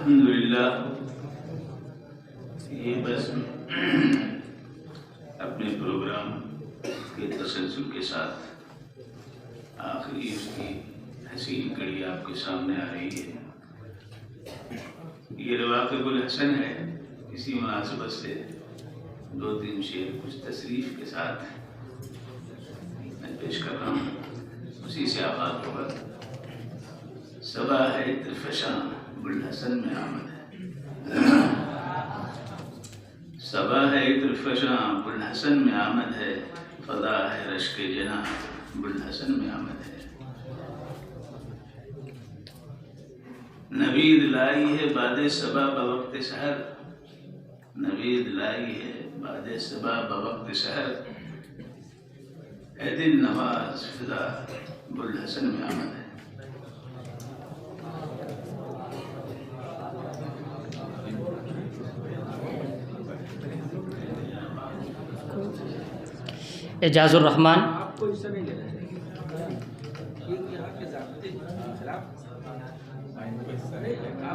الحمدللہ یہ بس اپنے پروگرام کے تسلسل کے ساتھ آخری اس کی حسین کڑی آپ کے سامنے آ رہی ہے۔ یہ رواقب الحسن ہے، اسی مناسبت سے 2-3 شعر کچھ تصریف کے ساتھ میں پیش کر رہا ہوں، اسی سے آغاز ہوگا۔ صبا ہے عطرفشاں بوالحسن میں آمد ہے، صبا ہے عطرفشاں بوالحسن میں آمد ہے، فضا ہے رشک جناح بوالحسن میں آمد ہے۔ نوید لائی ہے باد صبا بوقت سحر، نوید لائی ہے باد صبا بوقت سحر، اے دل نواز فضا بوالحسن میں آمد ہے۔ اعجاز الرحمان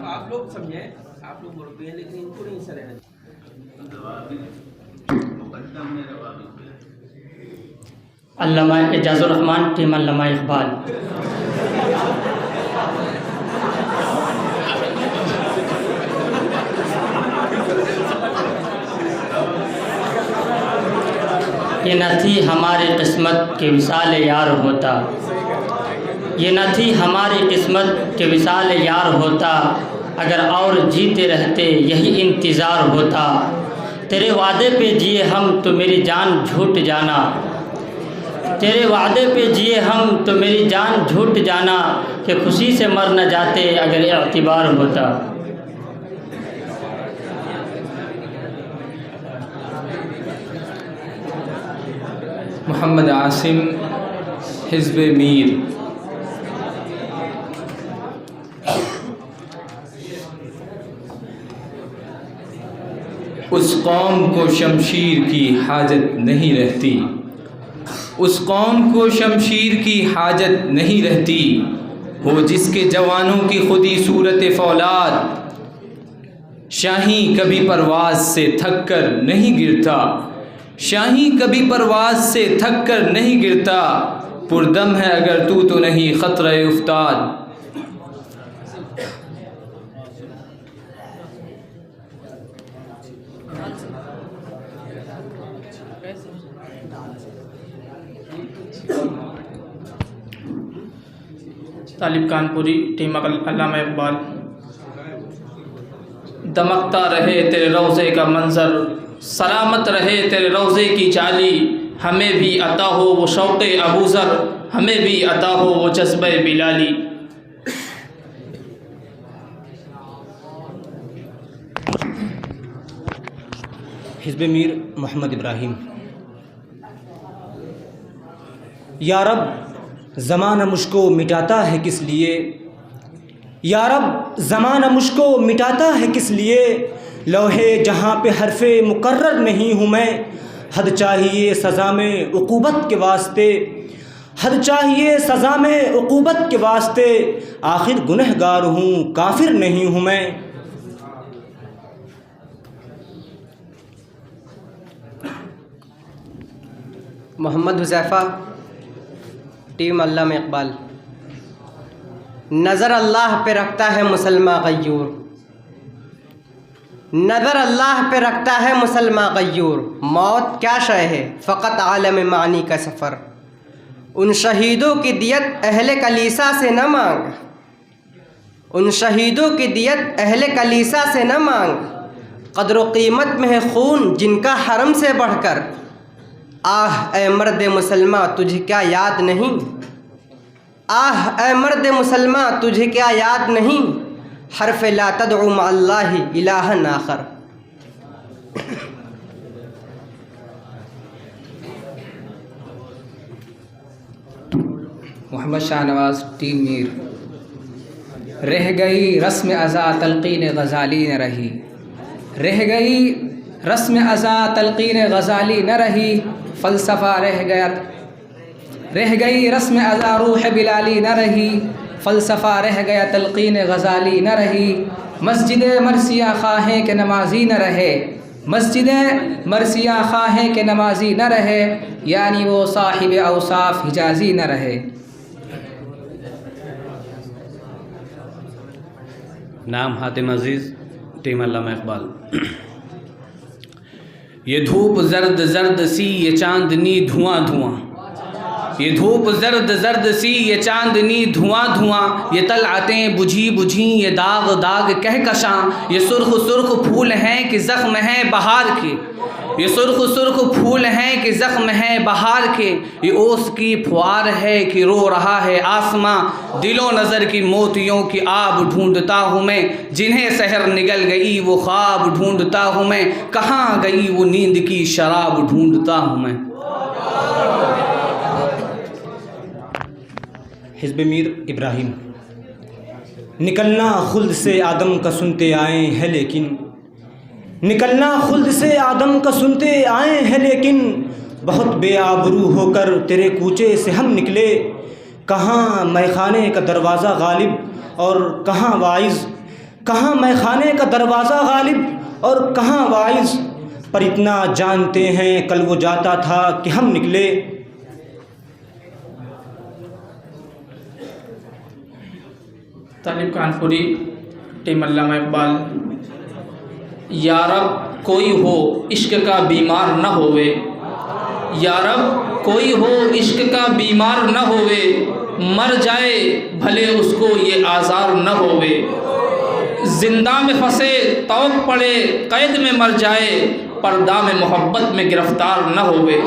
آپ لوگ سمجھیں، آپ لوگ مربی ہیں لیکن ان کو نہیں سر ہے۔ علامہ اعجاز الرحمان ٹیم علامہ اقبال۔ یہ نہ تھی ہماری قسمت کہ وصال یار ہوتا، یہ نہ تھی ہماری قسمت کہ وصال یار ہوتا، اگر اور جیتے رہتے یہی انتظار ہوتا، تیرے وعدے پہ جیے ہم تو میری جان جھوٹ جانا، تیرے وعدے پہ جیے ہم تو میری جان جھوٹ جانا، کہ خوشی سے مر نہ جاتے اگر اعتبار ہوتا۔ محمد عاصم حزب میر۔ اس قوم کو شمشیر کی حاجت نہیں رہتی، اس قوم کو شمشیر کی حاجت نہیں رہتی، ہو جس کے جوانوں کی خودی صورت فولاد، شاہی کبھی پرواز سے تھک کر نہیں گرتا، شاہی کبھی پرواز سے تھک کر نہیں گرتا، پردم ہے اگر تو نہیں خطرہ افتاد۔ طالب کانپوری ٹیم علامہ اقبال۔ دمکتا رہے تیرے روضے کا منظر، سلامت رہے تیرے روضے کی چالی، ہمیں بھی عطا ہو وہ شوق ابوذر، ہمیں بھی عطا ہو وہ جذبہ بلالی۔ حزب میر محمد ابراہیم۔ یا رب زمانہ مجھ کو مٹاتا ہے کس لیے، یا رب زمانہ مجھ کو مٹاتا ہے کس لیے، لوحے جہاں پہ حرف مقرر نہیں ہوں میں، حد چاہیے سزا میں عقوبت کے واسطے، حد چاہیے سزا میں عقوبت کے واسطے، آخر گنہگار ہوں کافر نہیں ہوں میں۔ محمد حذیفہ ٹیم علامہ اقبال۔ نظر اللہ پہ رکھتا ہے مسلمان غیور، نظر اللہ پہ رکھتا ہے مسلمان غیور، موت کیا شے ہے فقط عالم معنی کا سفر، ان شہیدوں کی دیت اہل کلیسا سے نہ مانگ، ان شہیدوں کی دیت اہل کلیسا سے نہ مانگ، قدر و قیمت میں ہے خون جن کا حرم سے بڑھ کر، آہ اے مرد مسلماں تجھے کیا یاد نہیں، آہ اے مرد مسلماں تجھے کیا یاد نہیں، حرف لا تدعو مع اللہ الہا آخر. محمد شاہ نواز ٹیم میر. رہ گئی رسم ازا تلقین غزالی نہ رہی، رہ گئی رسم ازا تلقین غزالی نہ رہی، فلسفہ رہ گیا، رہ گئی رسم ازا روح بلالی نہ رہی، فلسفہ رہ گیا تلقین غزالی نہ رہی. مسجد مرثیہ خواہیں کہ نمازی نہ رہے، مسجد مرثیہ خواہیں کہ نمازی نہ رہے، یعنی وہ صاحب اوصاف حجازی نہ رہے. نام حاتم عزیز، ٹیم علامہ اقبال. یہ دھوپ زرد زرد سی، یہ چاندنی دھواں دھواں، یہ دھوپ زرد زرد سی، یہ چاندنی دھواں دھواں، یہ طلعتیں بجھی بجھیں، یہ داغ داغ کہکشاں، یہ سرخ سرخ پھول ہیں کہ زخم ہیں بہار کے، یہ سرخ سرخ پھول ہیں کہ زخم ہیں بہار کے، یہ اوس کی پھوار ہے کہ رو رہا ہے آسماں، دل و نظر کی موتیوں کی آب ڈھونڈتا ہوں میں، جنہیں سحر نگل گئی وہ خواب ڈھونڈتا ہوں میں، کہاں گئی وہ نیند کی شراب ڈھونڈتا ہوں میں. حزب میر ابراہیم. نکلنا خلد سے آدم کا سنتے آئے ہیں لیکن، نکلنا خلد سے آدم کا سنتے آئے ہیں لیکن، بہت بے آبرو ہو کر تیرے کوچے سے ہم نکلے، کہاں میخانے کا دروازہ غالب اور کہاں واعظ، کہاں میخانے کا دروازہ غالب اور کہاں واعظ، پر اتنا جانتے ہیں کل وہ جاتا تھا کہ ہم نکلے. طالب کانپوری، ٹیم علامہ اقبال. یا رب کوئی ہو عشق کا بیمار نہ ہوئے، یا رب کوئی ہو عشق کا بیمار نہ ہوئے، مر جائے بھلے اس کو یہ آزار نہ ہوئے، زندہ میں پھنسے توق پڑے قید میں مر جائے، پردہ میں محبت میں گرفتار نہ ہوئے.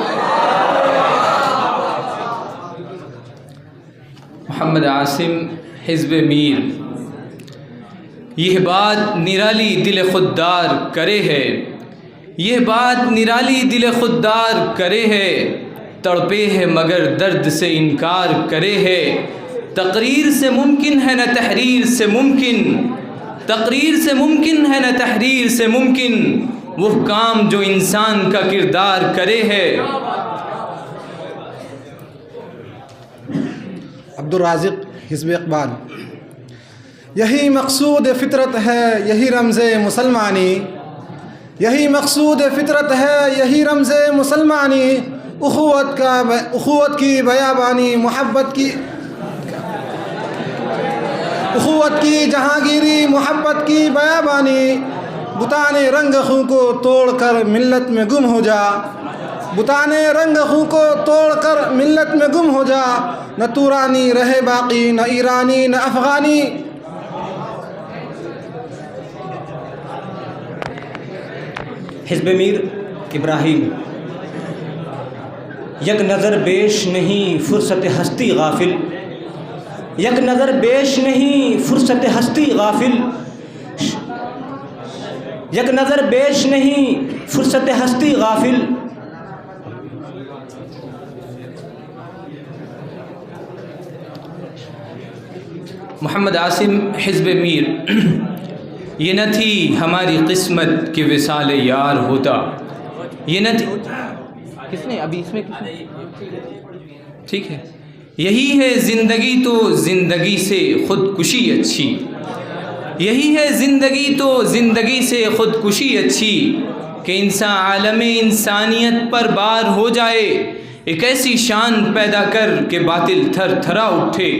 محمد عاصم، حزب میر. یہ بات نرالی دل خوددار کرے ہے، یہ بات نرالی دل خوددار کرے ہے، تڑپے ہے مگر درد سے انکار کرے ہے، تقریر سے ممکن ہے نہ تحریر سے ممکن، تقریر سے ممکن ہے نہ تحریر سے ممکن، وہ کام جو انسان کا کردار کرے ہے. عبدالرازق، حزب اقبال. یہی مقصود فطرت ہے، یہی رمز مسلمانی، یہی مقصود فطرت ہے، یہی رمز مسلمانی، اخوت کی بیابانی، محبت کی اخوت کی جہانگیری، محبت کی بیابانی. بتانے رنگ خوں کو توڑ کر ملت میں گم ہو جا، بتانے رنگ خوں کو توڑ کر ملت میں گم ہو جا، نہ تورانی رہے باقی، نہ ایرانی نہ افغانی. حزب میر ابراہیم. یک نظر بیش نہیں فرصت ہستی غافل، یک نظر بیش نہیں فرصت ہستی غافل، یک نظر بیش نہیں فرصت ہستی غافل. محمد عاصم، حزب میر. یہ نہ تھی ہماری قسمت کہ وصال یار ہوتا، یہ نہ تھی، کس نے ابھی اس میں ٹھیک ہے، یہی ہے زندگی تو زندگی سے خودکشی اچھی، یہی ہے زندگی تو زندگی سے خودکشی اچھی، کہ انسان عالم انسانیت پر بار ہو جائے، ایک ایسی شان پیدا کر کہ باطل تھر تھرا اٹھے،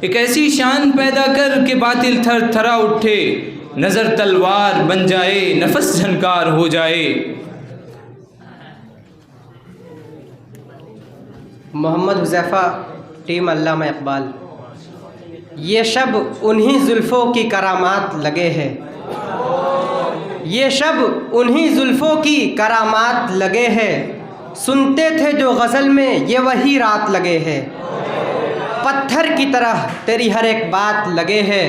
ایک ایسی شان پیدا کر کہ باطل تھر تھرا اٹھے، نظر تلوار بن جائے نفس جھنکار ہو جائے. محمد حذیفہ، ٹیم علامہ اقبال. یہ شب انہی زلفوں کی کرامات لگے ہے، یہ شب انہی زلفوں کی کرامات لگے ہے، سنتے تھے جو غزل میں یہ وہی رات لگے ہے، پتھر کی طرح تیری ہر ایک بات لگے ہے،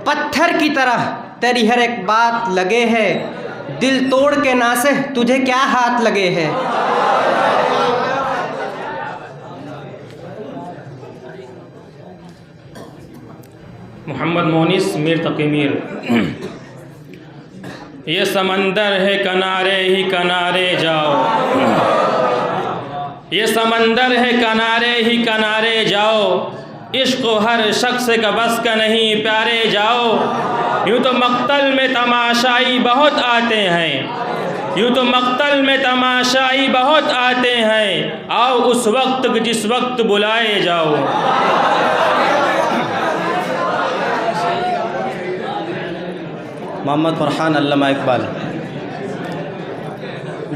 پتھر کی طرح تیری ہر ایک بات لگے ہے، دل توڑ کے ناسے تجھے کیا ہاتھ لگے ہے۔ محمد مونس میر تقی میر۔ یہ سمندر ہے کنارے ہی کنارے جاؤ، یہ سمندر ہے کنارے ہی کنارے جاؤ، عشق و ہر شخص کا بس کا نہیں پیارے جاؤ۔ یوں تو مقتل میں تماشائی بہت آتے ہیں، یوں تو مقتل میں تماشائی بہت آتے ہیں، آؤ اس وقت جس وقت بلائے جاؤ۔ محمد فرحان علامہ اقبال۔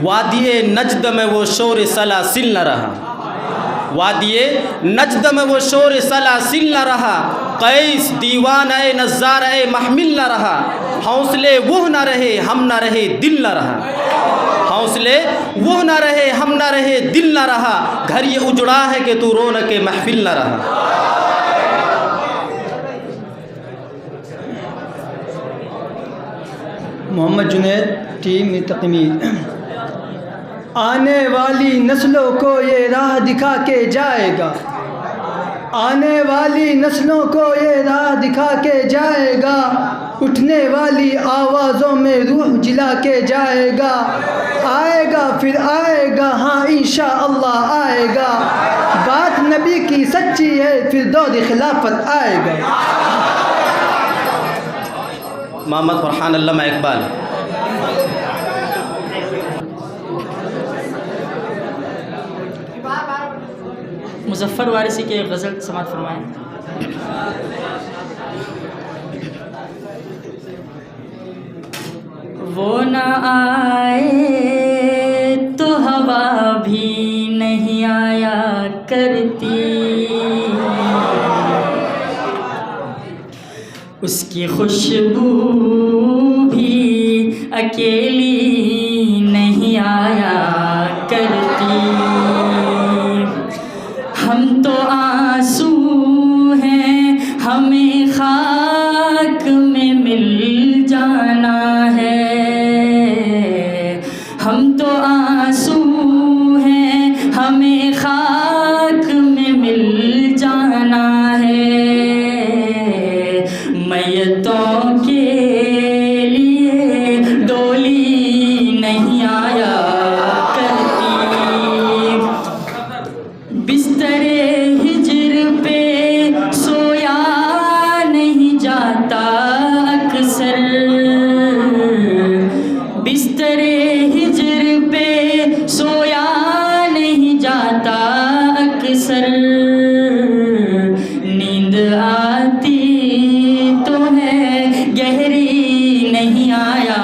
وادی نجد میں وہ شور سلاسل نہ رہا، وادی نجد میں وہ شور سلاسل نہ رہا، قیس دیوانہ نظارہ محمل نہ رہا، حوصلے وہ نہ رہے ہم نہ رہے دل نہ رہا، حوصلے وہ نہ رہے ہم نہ رہے دل نہ رہا، گھر یہ اجڑا ہے کہ تو رونق محفل نہ رہا۔ محمد جنید ٹیم تقمیر۔ آنے والی نسلوں کو یہ راہ دکھا کے جائے گا، آنے والی نسلوں کو یہ راہ دکھا کے جائے گا، اٹھنے والی آوازوں میں روح جلا کے جائے گا، آئے گا پھر آئے گا ہاں انشاءاللہ آئے گا، بات نبی کی سچی ہے پھر دور خلافت آئے گا۔ محمد فرحان علامہ اقبال۔ مظفر وارثی کے غزل سماعت فرمائیں۔ وہ نہ آئے تو ہوا بھی نہیں آیا کرتی، اس کی خوشبو بھی اکیلی نہیں آیا کرتی، ہم تو آنسو ہیں ہمیں خاک میں مل جانا ہے، ہم تو آنسو ہیں ہمیں خاک میں مل جانا ہے، میتوں کے لیے ڈولی نہیں آیا کرتی، بستر ہجر پہ سویا نہیں جاتا اکثر، بستر ہجر پہ سویا نہیں جاتا اکثر، نیند آتی تو ہے گہری نہیں آیا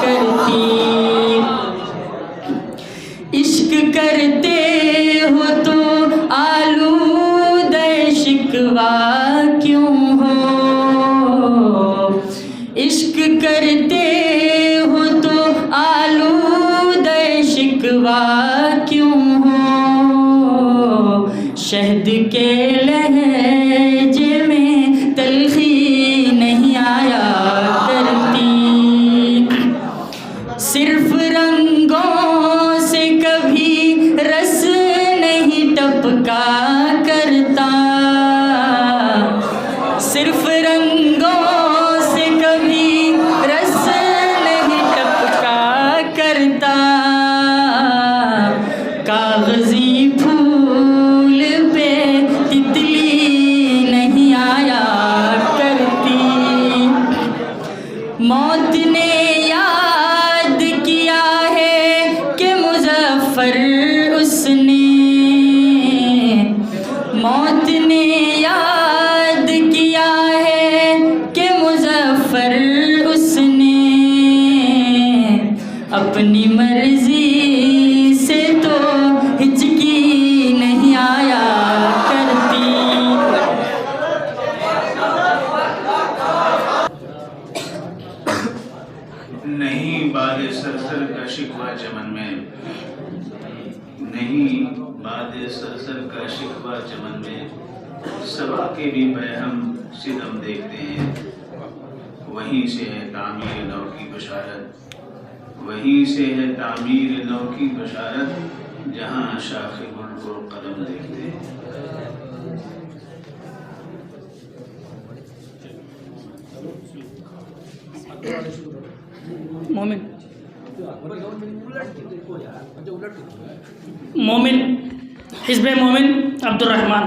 کرتی، عشق کرتے ہو تو آلودہ شکوہ کیوں ہو، عشق کرتے ہو تو آلودہ شکوہ کیوں ہو، شہد کے لہجے میں تلخی نہیں آیا کرتی، صرف رنگوں سے کبھی رس نہیں ٹپکا کرتا، صرف رنگوں سے کبھی رس نہیں ٹپکا کرتا، کاغذی پھول پہ تتلی نہیں آیا کرتی، موت نے یاد کیا ہے کہ مظفر اس نے، موت نے یاد کیا ہے کہ مظفر اس نے، اپنی مرضی سے تو ہچکی نہیں آیا کرتی۔ نہیں باد سرسر کا شکوہ چمن میں، نہیں باد سرسر کا شکوہ چمن میں، صبا کے بھی پہ ہم ستم دیکھتے ہیں، وہیں سے ہے تعمیر نو کی بشارت، وہیں سے ہے تعمیر نو کی بشارت، جہاں شاخ گل کو قلم دیکھتے ہیں۔ مومن حزب مومن عبد الرحمن۔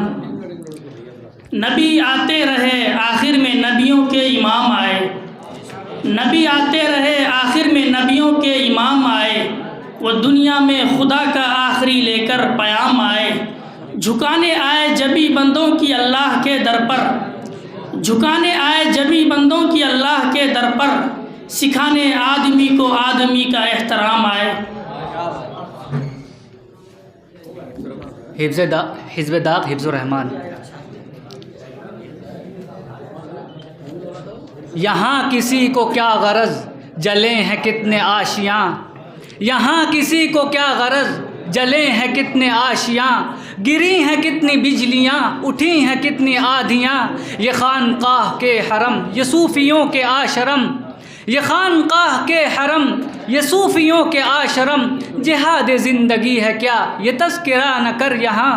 نبی آتے رہے آخر میں نبیوں کے امام آئے، نبی آتے رہے آخر میں نبیوں کے امام آئے، وہ دنیا میں خدا کا آخری لے کر پیام آئے، جھکانے آئے جبھی بندوں کی اللہ کے در پر، جھکانے آئے جبھی بندوں کی اللہ کے در پر، سکھانے آدمی کو آدمی کا احترام آئے۔ حزب داغ حفظ الرحمان۔ یہاں کسی کو کیا غرض جلے ہیں کتنے آشیاں، یہاں کسی کو کیا غرض جلے ہیں کتنے آشیاں، گری ہیں کتنی بجلیاں اٹھی ہیں کتنی آدھیاں، یہ خانقاہ کے حرم یہ صوفیوں کے آشرم، یہ خانقاہ کے حرم یہ صوفیوں کے آشرم، جہاد زندگی ہے کیا یہ تذکرہ نہ کر یہاں۔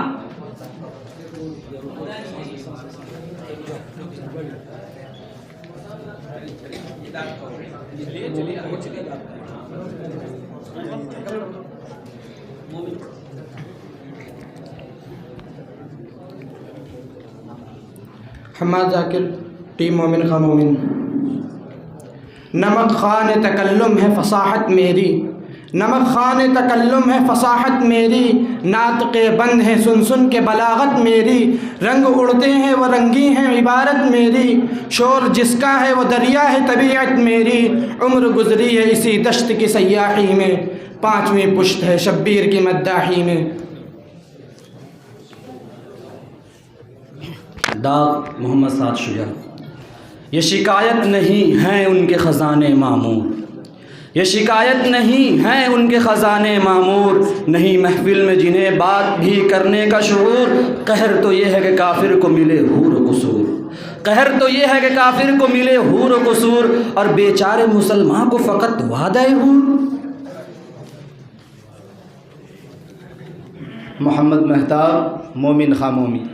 حماد ذاکر ٹیم مومن خواہ مومن۔ نمک خوان تکلم ہے فصاحت میری، نمک خوان تکلم ہے فصاحت میری، ناطق بند ہے سن سن کے بلاغت میری، رنگ اڑتے ہیں وہ رنگی ہیں عبارت میری، شور جس کا ہے وہ دریا ہے طبیعت میری، عمر گزری ہے اسی دشت کی سیاحی میں، پانچویں پشت ہے شبیر کی مداحی میں۔ داغ محمد سعد شجاع۔ یہ شکایت نہیں ہیں ان کے خزانے معمور، یہ شکایت نہیں ہیں ان کے خزانے معمور، نہیں محفل میں جنہیں بات بھی کرنے کا شعور، قہر تو یہ ہے کہ کافر کو ملے حور و قصور، قہر تو یہ ہے کہ کافر کو ملے حور و قصور، اور بیچارے مسلمان کو فقط وعدہ حور۔ محمد مہتاب مومن خواہ مومن۔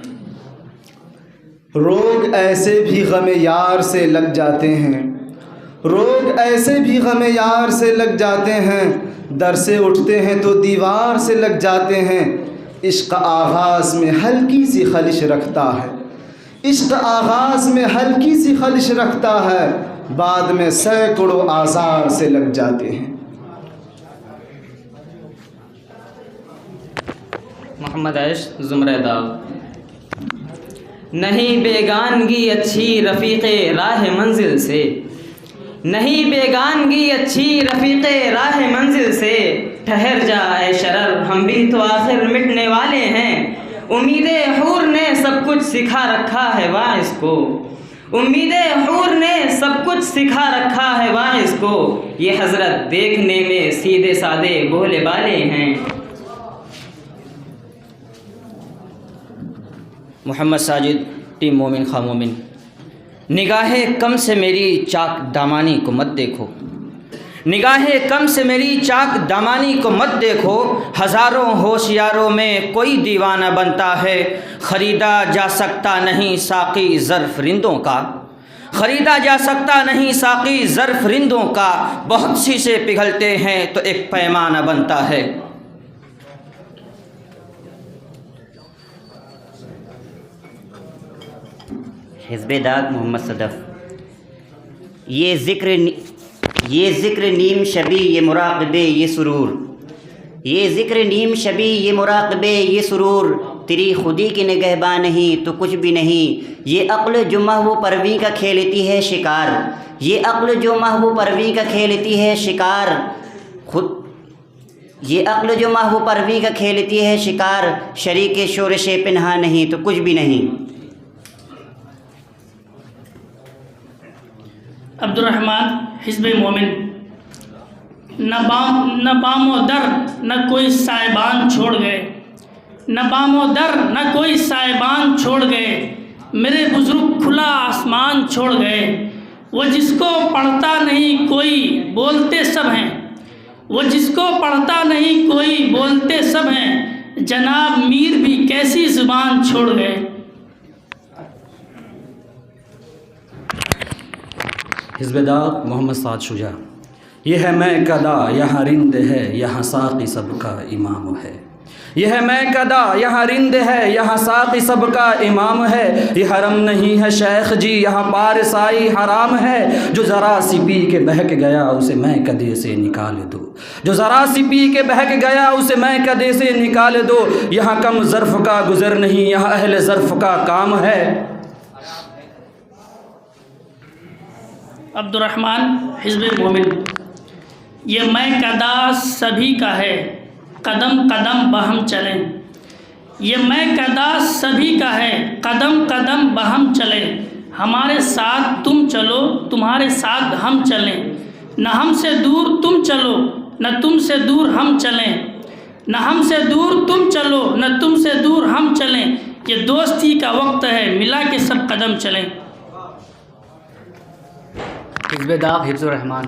روگ ایسے بھی غم یار سے لگ جاتے ہیں، روگ ایسے بھی غم یار سے لگ جاتے ہیں، در سے اٹھتے ہیں تو دیوار سے لگ جاتے ہیں، عشق آغاز میں ہلکی سی خلش رکھتا ہے، عشق آغاز میں ہلکی سی خلش رکھتا ہے، بعد میں سینکڑوں آزار سے لگ جاتے ہیں۔ محمد عیش زمرہ داغ۔ نہیں بیگانگی اچھی رفیق راہ منزل سے، نہیں بیگانگی اچھی رفیق راہ منزل سے، ٹھہر جا اے شرر ہم بھی تو آخر مٹنے والے ہیں، امید حور نے سب کچھ سکھا رکھا ہے واعظ کو، امید حور نے سب کچھ سکھا رکھا ہے واعظ کو، یہ حضرت دیکھنے میں سیدھے سادے بھولے بالے ہیں۔ محمد ساجد ٹیم مومن خواہ مومن۔ نگاہ کم سے میری چاک دامانی کو مت دیکھو، نگاہ کم سے میری چاک دامانی کو مت دیکھو، ہزاروں ہوشیاروں میں کوئی دیوانہ بنتا ہے، خریدا جا سکتا نہیں ساقی ظرف رندوں کا، خریدا جا سکتا نہیں ساقی ظرف رندوں کا، بہت سی سے پگھلتے ہیں تو ایک پیمانہ بنتا ہے۔ حزب داغ محمد صدف۔ یہ ذکر نیم شبی یہ مراقبے یہ سرور، یہ ذکر نیم شبی یہ مراقبے یہ سرور، تیری خودی کی نگہباں نہیں تو کچھ بھی نہیں، یہ عقل جو محو پرویں کا کھیلتی ہے شکار، یہ عقل جو محو پرویں کا کھیلتی ہے شکار، یہ عقل جو محو پرویں کا کھیلتی ہے شکار، شریک شورش پنہا نہیں تو کچھ بھی نہیں۔ عبد الرحمن حزب مومن۔ نہ بام و در نہ کوئی سائبان چھوڑ گئے، نہ بام و در نہ کوئی سائبان چھوڑ گئے، میرے بزرگ کھلا آسمان چھوڑ گئے، وہ جس کو پڑھتا نہیں کوئی بولتے سب ہیں، وہ جس کو پڑھتا نہیں کوئی بولتے سب ہیں، جناب میر بھی کیسی زبان چھوڑ گئے۔ حزب داغ محمد سعد شجاع۔ یہ ہے میں کدا یہاں رند ہے، یہاں ساقی سب کا امام ہے۔ یہ ہے میں کدا یہاں رند ہے، یہاں ساقی سب کا امام ہے۔ یہ حرم نہیں ہے شیخ جی، یہاں پارسائی حرام ہے۔ جو ذرا سی پی کے بہک گیا اسے میں کدے سے نکال دو، جو ذرا سی پی کے بہک گیا اسے میں کدے سے نکال دو۔ یہاں کم ظرف کا گزر نہیں، یہاں اہل ظرف کا کام ہے۔ عبد الرحمن حزب مومن۔ یہ میں کدا سبھی کا ہے، قدم قدم بہم چلیں۔ یہ میں کدا سبھی کا ہے، قدم قدم بہم چلیں۔ ہمارے ساتھ تم چلو، تمہارے ساتھ ہم چلیں۔ نہ ہم سے دور تم چلو، نہ تم سے دور ہم چلیں۔ نہ ہم سے دور تم چلو، نہ تم سے دور ہم چلیں۔ یہ دوستی کا وقت ہے، ملا کے سب قدم چلیں۔ حزب داغ حفظ الرحمان۔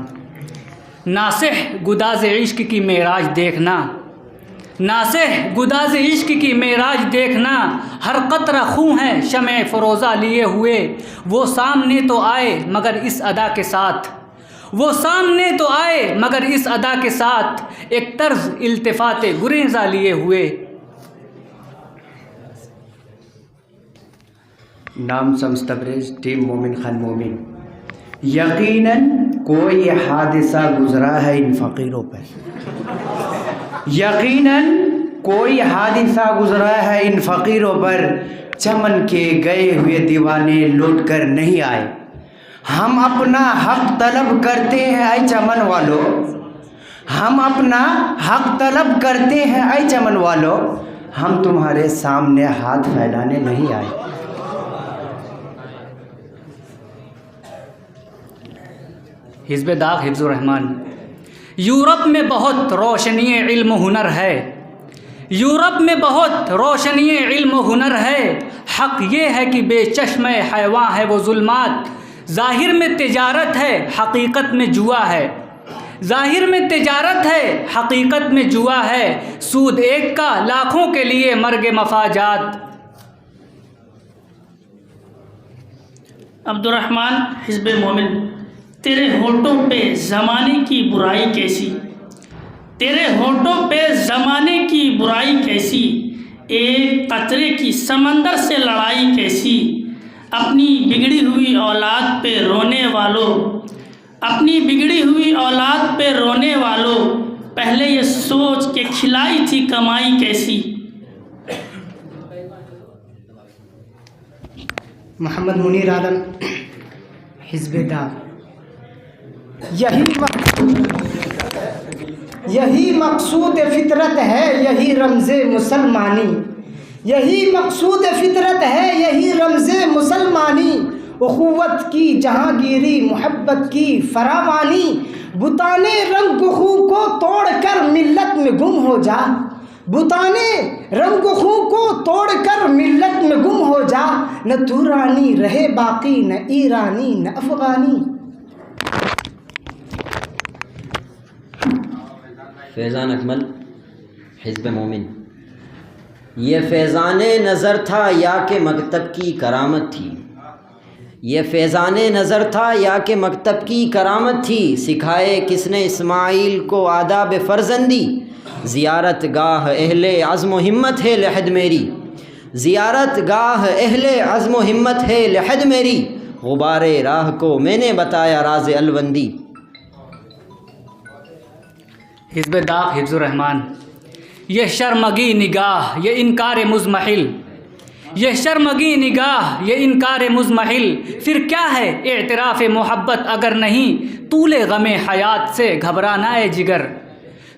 ناصح گداز عشق کی معراج دیکھنا، ناصح گداز عشق کی معراج دیکھنا۔ ہر قطرہ خون ہے شمع فروزہ لیے ہوئے، وہ سامنے تو آئے مگر اس ادا کے ساتھ، وہ سامنے تو آئے مگر اس ادا کے ساتھ، ایک طرز التفات گریزاں لیے ہوئے۔ نام شمس تبریز، ٹیم مومن خان مومن۔ یقیناً کوئی حادثہ گزرا ہے ان فقیروں پر، یقیناً کوئی حادثہ گزرا ہے ان فقیروں پر۔ چمن کے گئے ہوئے دیوانے لوٹ کر نہیں آئے، ہم اپنا حق طلب کرتے ہیں اے چمن والو، ہم اپنا حق طلب کرتے ہیں اے چمن والو، ہم تمہارے سامنے ہاتھ پھیلانے نہیں آئے۔ حزب داغ حفظ الرحمان۔ یورپ میں بہت روشنی علم و ہنر ہے، یورپ میں بہت روشنی علم و ہنر ہے۔ حق یہ ہے کہ بے چشم حیواں ہے وہ ظلمات، ظاہر میں تجارت ہے حقیقت میں جوا ہے، ظاہر میں تجارت ہے حقیقت میں جوا ہے۔ سود ایک کا لاکھوں کے لیے مرگ مفاجات۔ عبد الرحمن حزب مومن۔ تیرے ہونٹوں پہ زمانے کی برائی کیسی، تیرے ہونٹوں پہ زمانے کی برائی کیسی، ایک قطرے کی سمندر سے لڑائی کیسی۔ اپنی بگڑی ہوئی اولاد پہ رونے والوں، اپنی بگڑی ہوئی اولاد پہ رونے والوں، پہلے یہ سوچ کے کھلائی تھی کمائی کیسی۔ محمد منیر عالم حزب داغ۔ یہی مقصود فطرت ہے، یہی رمز مسلمانی، یہی مقصود فطرت ہے، یہی رمز مسلمانی۔ اخوت کی جہانگیری، محبت کی فراوانی، بتانے رنگ خوں کو توڑ کر ملت میں گم ہو جا، بتانے رنگ خوں کو توڑ کر ملت میں گم ہو جا۔ نہ تورانی رہے باقی، نہ ایرانی نہ افغانی۔ فیضان اکمل حزب مومن۔ یہ فیضان نظر تھا یا کہ مکتب کی کرامت تھی، یہ فیضان نظر تھا یا کہ مکتب کی کرامت تھی، سکھائے کس نے اسماعیل کو آداب فرزندی، زیارت گاہ اہل عزم و ہمت ہے لحد میری، زیارت گاہ اہل عزم و ہمت ہے لحد میری، غبار راہ کو میں نے بتایا راز الوندی۔ حزب داغ حفظ الرحمان۔ یہ شرمگی نگاہ، یہ انکار مزمحل، یہ شرمگی نگاہ، یہ انکار مزمحل، پھر کیا ہے اعتراف محبت اگر نہیں طول غم حیات سے گھبرانا ہے جگر،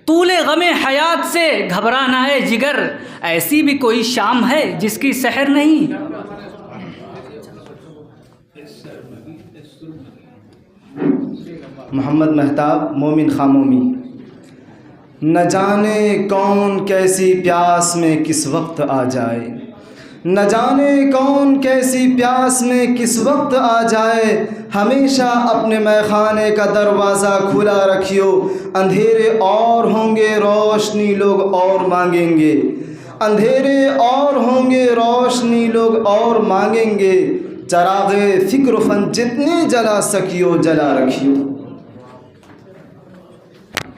طول غم حیات سے گھبرانا ہے جگر۔ ایسی بھی کوئی شام ہے جس کی سحر نہیں۔ محمد مہتاب مومن خان مومن۔ نہ جانے کون کیسی پیاس میں کس وقت آ جائے، نہ جانے کون کیسی پیاس میں کس وقت آ جائے، ہمیشہ اپنے میخانے کا دروازہ کھلا رکھیو، اندھیرے اور ہوں گے روشنی لوگ اور مانگیں گے، اندھیرے اور ہوں گے روشنی لوگ اور مانگیں گے، چراغ فکر و فن جتنے جلا سکیو جلا رکھیو۔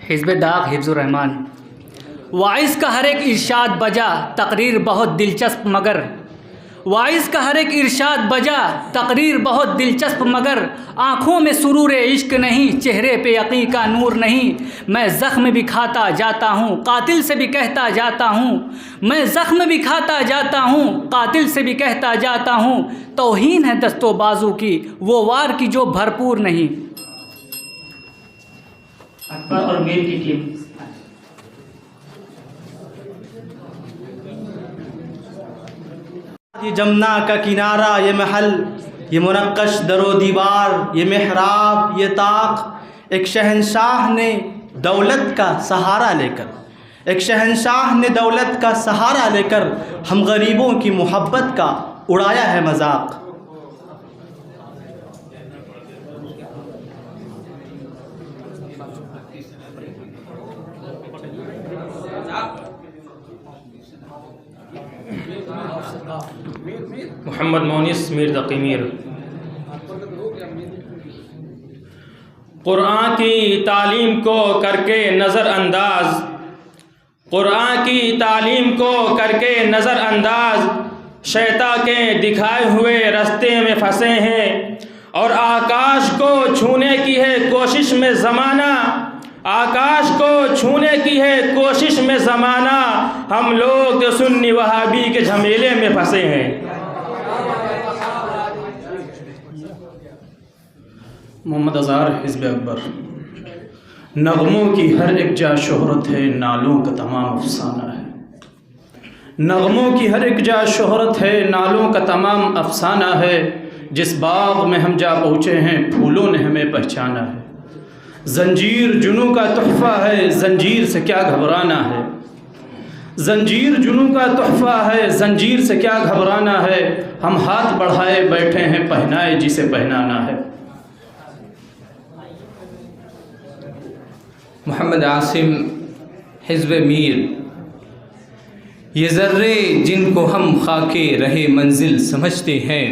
حزب داغ حفظ الرحمان۔ وائس کا ہر ایک ارشاد بجا، تقریر بہت دلچسپ مگر، وائس کا ہر ایک ارشاد بجا، تقریر بہت دلچسپ مگر، آنکھوں میں سرور عشق نہیں، چہرے پہ یقین کا نور نہیں، میں زخم بھی کھاتا جاتا ہوں، قاتل سے بھی کہتا جاتا ہوں، میں زخم بھی کھاتا جاتا ہوں، قاتل سے بھی کہتا جاتا ہوں، توہین ہے دست و بازو کی وہ وار کی جو بھرپور نہیں۔ اکبر اور میر کی ٹیم۔ یہ جمنا کا کنارہ، یہ محل، یہ منقش در و دیوار، یہ محراب، یہ طاق، ایک شہنشاہ نے دولت کا سہارا لے کر، ایک شہنشاہ نے دولت کا سہارا لے کر ہم غریبوں کی محبت کا اڑایا ہے مذاق۔ محمد مونس میر تقی میر۔ قرآن کی تعلیم کو کر کے نظر انداز، قرآن کی تعلیم کو کر کے نظر انداز، شیطان کے دکھائے ہوئے راستے میں پھنسے ہیں، اور آکاش کو چھونے کی ہے کوشش میں زمانہ، آکاش کو چھونے کی ہے کوشش میں زمانہ، ہم لوگ تو سنی وہابی کے جھمیلے میں پھنسے ہیں۔ محمد اظہر حزب اکبر۔ نغموں کی ہر ایک جا شہرت ہے، نالوں کا تمام افسانہ ہے، نغموں کی ہر ایک جا شہرت ہے، نالوں کا تمام افسانہ ہے، جس باغ میں ہم جا پہنچے ہیں پھولوں نے ہمیں پہچانا ہے، زنجیر جنوں کا تحفہ ہے، زنجیر سے کیا گھبرانا ہے، زنجیر جنوں کا تحفہ ہے، زنجیر سے کیا گھبرانا ہے، ہم ہاتھ بڑھائے بیٹھے ہیں پہنائے جسے پہنانا ہے۔ محمد عاصم حزب میر۔ یہ ذرے جن کو ہم خاکے رہے منزل سمجھتے ہیں،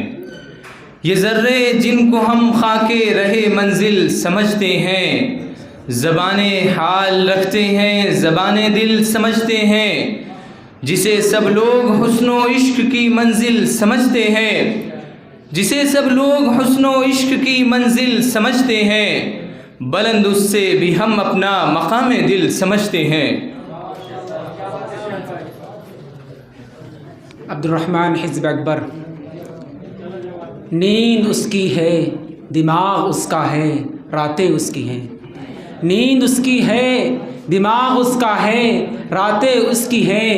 یہ ذرے جن کو ہم خاکے رہے منزل سمجھتے ہیں، زبان حال رکھتے ہیں، زبان دل سمجھتے ہیں، جسے سب لوگ حسن و عشق کی منزل سمجھتے ہیں، جسے سب لوگ حسن و عشق کی منزل سمجھتے ہیں، بلند اس سے بھی ہم اپنا مقام دل سمجھتے ہیں۔ عبد الرحمن حزب اکبر۔ نیند اس کی ہے، دماغ اس کا ہے، راتیں اس کی ہیں، نیند اس کی ہے، دماغ اس کا ہے، راتیں اس کی ہیں،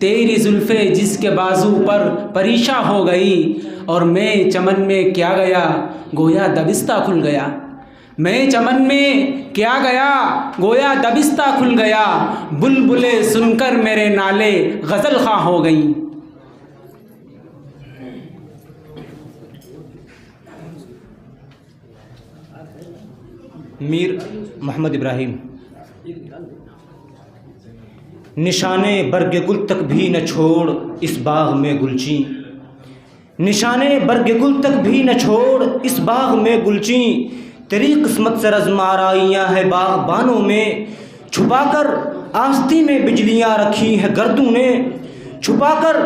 تیری زلفیں جس کے بازو پر پریشاں ہو گئی، اور میں چمن میں کیا گیا گویا دبستہ کھل گیا، میں چمن میں کیا گیا گویا دبستہ کھل گیا، بلبلیں سن کر میرے نالے غزل خواں ہو گئیں۔ میر محمد ابراہیم۔ نشانے برگ گل تک بھی نہ چھوڑ اس باغ میں گلچیں، نشانے برگ گل تک بھی نہ چھوڑ اس باغ میں گلچیں، تیری قسمت سے رزم آرائیاں ہے باغبانوں میں، چھپا کر آستی میں بجلیاں رکھی ہیں گردوں نے، چھپا کر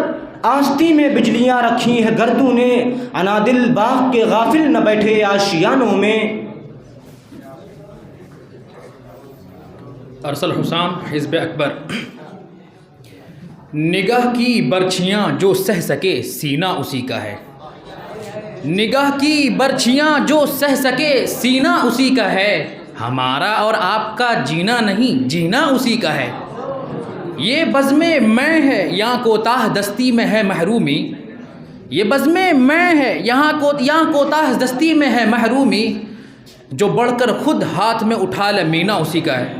آستی میں بجلیاں رکھی ہیں گردوں نے، انادل باغ کے غافل نہ بیٹھے آشیانوں میں۔ ارسل حسام حزب اکبر۔ نگاہ کی برچھیاں جو سہ سکے سینہ اسی کا ہے، نگاہ کی برچھیاں جو سہ سکے سینہ اسی کا ہے، ہمارا اور آپ کا جینا نہیں جینا اسی کا ہے، یہ بزم میں ہے یہاں کوتاہ دستی میں ہے محرومی، یہ بزم میں ہے یہاں کوتاہ دستی میں ہے محرومی، جو بڑھ کر خود ہاتھ میں اٹھا لے مینا اسی کا ہے۔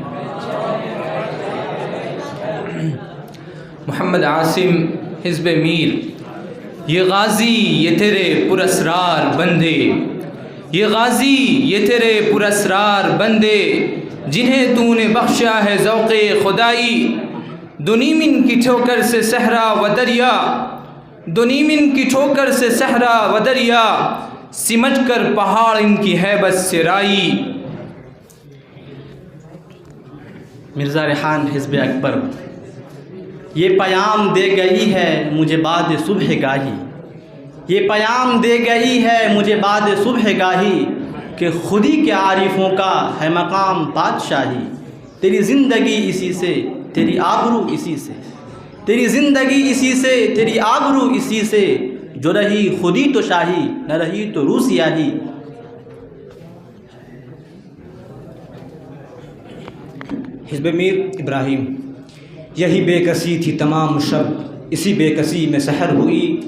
محمد عاصم حزب میر۔ یہ غازی یہ تیرے پراسرار بندے، یہ غازی یہ تیرے پراسرار بندے، جنہیں تو نے بخشا ہے ذوق خدائی، دنیمن کی ٹھوکر سے صحرا و دریا، دنیمن کی ٹھوکر سے صحرا و دریا، سمجھ کر پہاڑ ان کی ہیبت سے رائی۔ مرزا ریحان حزب اکبر۔ یہ پیام دے گئی ہے مجھے بعد صبح گاہی، یہ پیام دے گئی ہے مجھے بعد صبح گاہی، کہ خودی کے عارفوں کا ہے مقام بادشاہی، تیری زندگی اسی سے تیری آبرو اسی سے، تیری زندگی اسی سے تیری آبرو اسی سے، جو رہی خودی تو شاہی نہ رہی تو رو سیاہی۔ حزب میر ابراہیم۔ یہی بے کسی تھی تمام شب اسی بے کسی میں سحر ہوئی،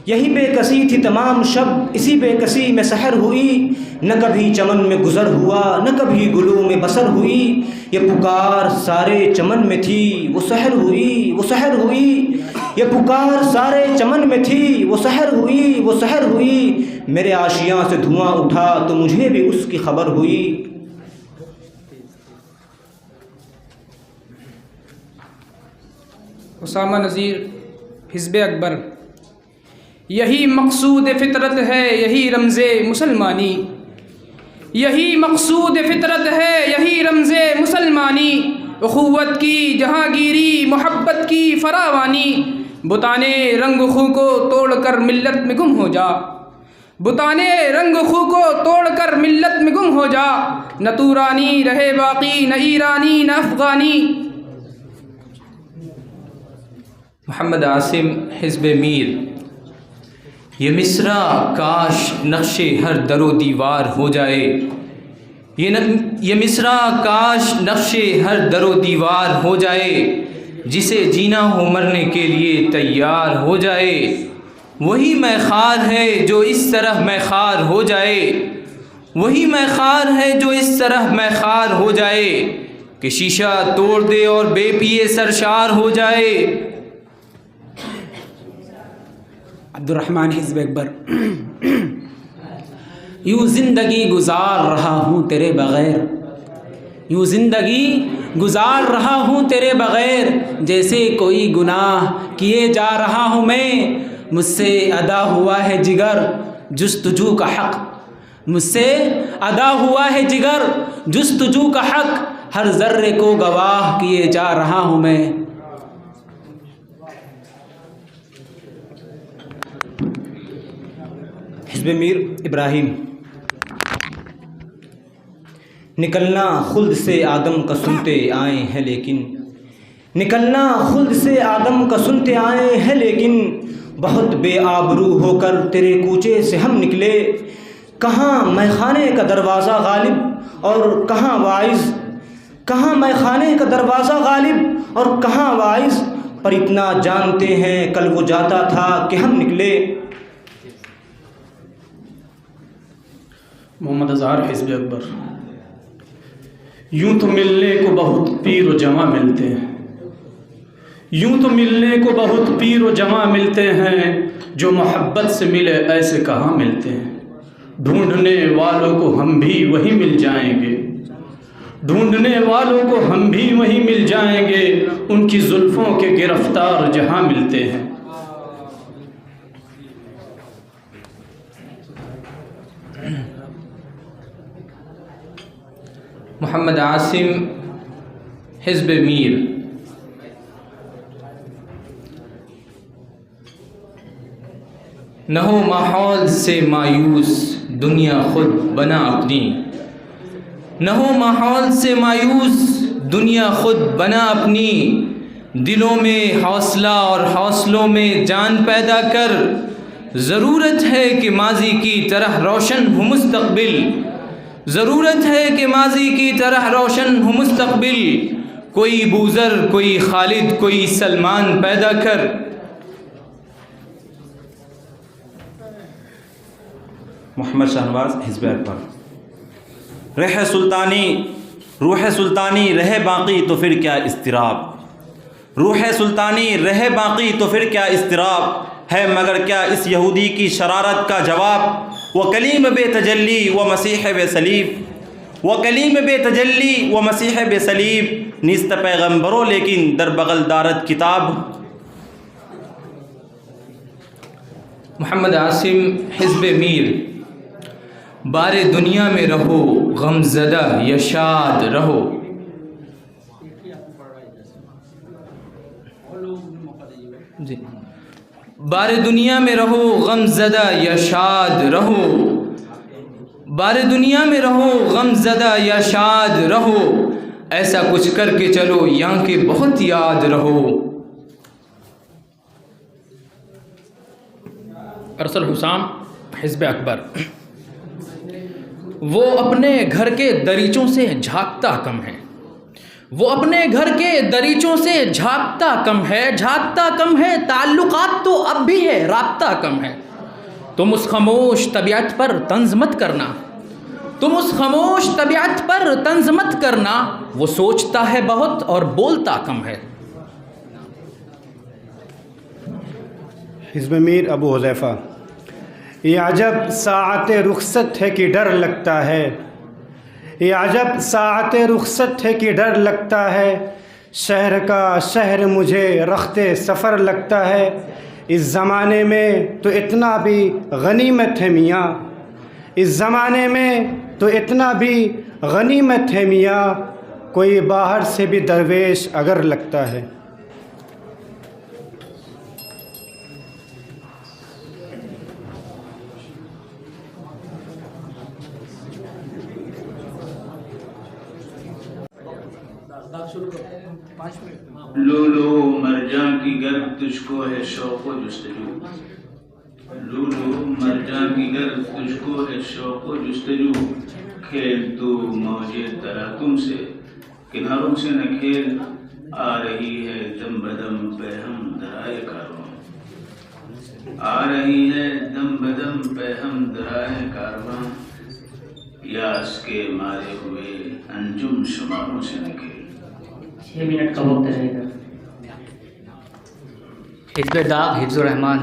یہی بے کسی تھی تمام شب اسی بے کسی میں سحر ہوئی، نہ کبھی چمن میں گزر ہوا نہ کبھی گلوں میں بسر ہوئی، یہ پکار سارے چمن میں تھی وہ سحر ہوئی وہ سحر ہوئی، یہ پکار سارے چمن میں تھی وہ سحر ہوئی وہ سحر ہوئی، میرے آشیاں سے دھواں اٹھا تو مجھے بھی اس کی خبر ہوئی۔ اسامہ نذیر حزب اکبر۔ یہی مقصود فطرت ہے یہی رمز مسلمانی، یہی مقصود فطرت ہے یہی رمز مسلمانی، اخوت کی جہانگیری محبت کی فراوانی، بتانے رنگ خو کو توڑ کر ملت میں گم ہو جا، بتانے رنگ خو کو توڑ کر ملت میں گم ہو جا، نہ تورانی رہے باقی نہ ایرانی نہ افغانی۔ محمد عاصم حزب میر۔ یہ مصرع کاش نقش ہر در و دیوار ہو جائے، یہ مصرع کاش نقش ہر در و دیوار ہو جائے، جسے جینا ہو مرنے کے لیے تیار ہو جائے، وہی میں خار ہے جو اس طرح میں خار ہو جائے، وہی میں خار ہے جو اس طرح میں خار ہو جائے، کہ شیشہ توڑ دے اور بے پیے سرشار ہو جائے۔ عبد الرحمن حزب اکبر۔ یوں زندگی گزار رہا ہوں تیرے بغیر، یوں زندگی گزار رہا ہوں تیرے بغیر، جیسے کوئی گناہ کیے جا رہا ہوں میں، مجھ سے ادا ہوا ہے جگر جستجو کا حق، مجھ سے ادا ہوا ہے جگر جستجو کا حق، ہر ذرے کو گواہ کیے جا رہا ہوں میں۔ حزب میر ابراہیم۔ نکلنا خلد سے آدم کا سنتے آئے ہیں لیکن، نکلنا خلد سے آدم کا سنتے آئے ہیں لیکن، بہت بے آبرو ہو کر تیرے کوچے سے ہم نکلے، کہاں میں خانے کا دروازہ غالب اور کہاں واعظ، کہاں میں خانے کا دروازہ غالب اور کہاں واعظ، پر اتنا جانتے ہیں کل وہ جاتا تھا کہ ہم نکلے۔ محمد اظہار حزب اکبر۔ یوں تو ملنے کو بہت پیر و جواں ملتے ہیں، یوں تو ملنے کو بہت پیر و جواں ملتے ہیں، جو محبت سے ملے ایسے کہاں ملتے ہیں، ڈھونڈنے والوں کو ہم بھی وہی مل جائیں گے، ڈھونڈنے والوں کو ہم بھی وہی مل جائیں گے، ان کی زلفوں کے گرفتار جہاں ملتے ہیں۔ محمد عاصم حزب میر۔ نہ ہو ماحول سے مایوس دنیا خود بنا اپنی، نہ ہو ماحول سے مایوس دنیا خود بنا اپنی، دلوں میں حوصلہ اور حوصلوں میں جان پیدا کر، ضرورت ہے کہ ماضی کی طرح روشن ہو مستقبل، ضرورت ہے کہ ماضی کی طرح روشن ہو مستقبل، کوئی بوذر کوئی خالد کوئی سلمان پیدا کر۔ محمد شاہنواز حزب اکبر۔ رہ سلطانی روح سلطانی رہے باقی تو پھر کیا اضطراب، روح سلطانی رہے باقی تو پھر کیا اضطراب، ہے مگر کیا اس یہودی کی شرارت کا جواب؟ وہ کلیم بے تجلی و مسیح بے صلیب، وہ کلیم بے تجلی و مسیح بے صلیب، نیست پیغمبروں لیکن در بغل دارت کتاب۔ محمد عاصم حزب میر۔ بار دنیا میں رہو غم زدہ یا شاد رہو، جی بار دنیا میں رہو غم زدہ یا شاد رہو، بار دنیا میں رہو غم زدہ یا شاد رہو، ایسا کچھ کر کے چلو یہاں کے بہت یاد رہو۔ ارسل حسام حزب اکبر۔ وہ اپنے گھر کے دریچوں سے جھانکتا کم ہے، وہ اپنے گھر کے دریچوں سے جھانکتا کم ہے، جھانکتا کم ہے، تعلقات تو اب بھی ہے، رابطہ کم ہے۔ تم اس خاموش طبیعت پر طنز مت کرنا، تم اس خاموش طبیعت پر طنز مت کرنا، وہ سوچتا ہے بہت اور بولتا کم ہے۔ حزب میر ابو حذیفہ۔ یہ عجب ساعت رخصت ہے کہ ڈر لگتا ہے، یہ عجب ساعت رخصت ہے کہ ڈر لگتا ہے، شہر کا شہر مجھے رخت سفر لگتا ہے، اس زمانے میں تو اتنا بھی غنیمت ہے میاں، اس زمانے میں تو اتنا بھی غنیمت ہے میاں، کوئی باہر سے بھی درویش اگر لگتا ہے۔ لولو مرجان کی گرد تجھ کو ہے شوق و جستجو، لولو مرجان کی گرد تجھ کو ہے شوق و جستجو، کھیل تو موجے تراکم سے کناروں سے نہ کھیل، آ رہی ہے دم بدم پہ ہم درائے کارواں، آ رہی ہے دم بدم پہ ہم درائے کارواں، یاس کے مارے ہوئے انجم شماروں سے نہ کھیل۔ 6 منٹ کا وقت رہے گا۔ حزب داغ حفظ الرحمان۔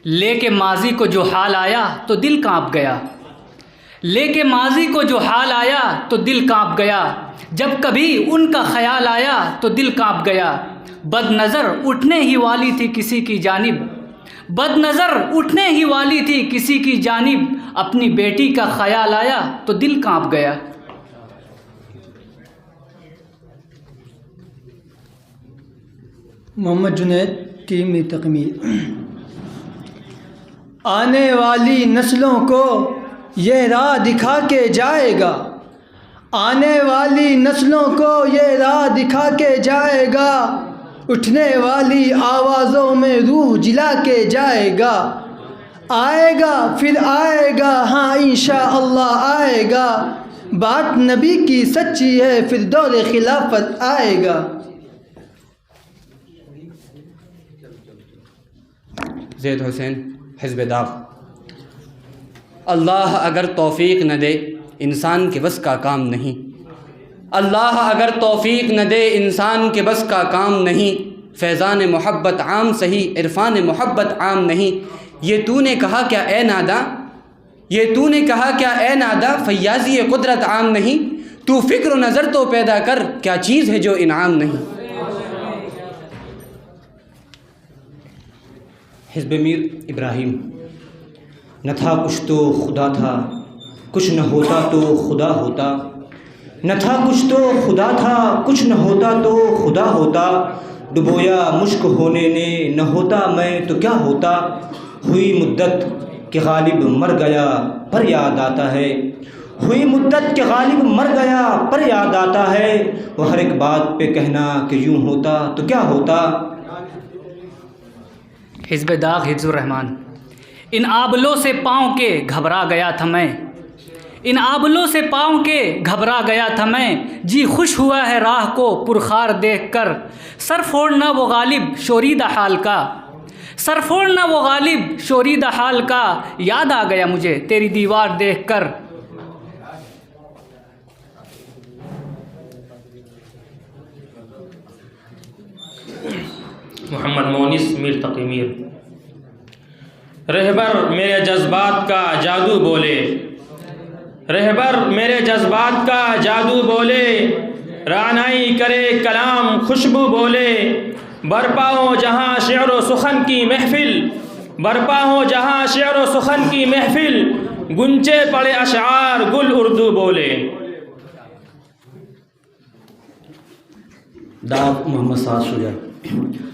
لے کے ماضی کو جو حال آیا تو دل کانپ گیا، لے کے ماضی کو جو حال آیا تو دل کانپ گیا، جب کبھی ان کا خیال آیا تو دل کانپ گیا، بد نظر اٹھنے ہی والی تھی کسی کی جانب، بد نظر اٹھنے ہی والی تھی کسی کی جانب، اپنی بیٹی کا خیال آیا تو دل کانپ گیا۔ محمد جنید ٹیم تکمیل۔ آنے والی نسلوں کو یہ راہ دکھا کے جائے گا، آنے والی نسلوں کو یہ راہ دکھا کے جائے گا، اٹھنے والی آوازوں میں روح جلا کے جائے گا، آئے گا پھر آئے گا، ہاں انشاءاللہ آئے گا، بات نبی کی سچی ہے پھر دور خلافت آئے گا۔ زید حسین حزب داغ۔ اللہ اگر توفیق نہ دے انسان کے بس کا کام نہیں، اللہ اگر توفیق نہ دے انسان کے بس کا کام نہیں، فیضان محبت عام صحیح عرفان محبت عام نہیں، یہ تو نے کہا کیا اے نادا، یہ تو نے کہا کیا اے نادا، فیاضی قدرت عام نہیں، تو فکر و نظر تو پیدا کر، کیا چیز ہے جو انعام نہیں۔ حزب میر ابراہیم۔ نہ تھا کچھ تو خدا تھا، کچھ نہ ہوتا تو خدا ہوتا، نہ تھا کچھ تو خدا تھا، کچھ نہ ہوتا تو خدا ہوتا، ڈبویا مشک ہونے نے، نہ ہوتا میں تو کیا ہوتا، ہوئی مدت کہ غالب مر گیا پر یاد آتا ہے، ہوئی مدت کہ غالب مر گیا پر یاد آتا ہے، وہ ہر ایک بات پہ کہنا کہ یوں ہوتا تو کیا ہوتا۔ حزب داغ حفظ الرحمان۔ ان آبلوں سے پاؤں کے گھبرا گیا تھا میں، ان آبلوں سے پاؤں کے گھبرا گیا تھا میں، جی خوش ہوا ہے راہ کو پرخار دیکھ کر، سر پھوڑنا وہ غالب شوریدہ حال کا، سر پھوڑنا وہ غالب شوریدہ حال کا، یاد آ گیا مجھے تیری دیوار دیکھ کر۔ محمد مونس میر تقی میر۔ رہبر میرے جذبات کا جادو بولے، رہبر میرے جذبات کا جادو بولے، رعنائی کرے کلام خوشبو بولے، برپا ہو جہاں شعر و سخن کی محفل، برپا ہو جہاں شعر و سخن کی محفل، گنچے پڑے اشعار گل اردو بولے۔ داغ محمد سعد شجاع۔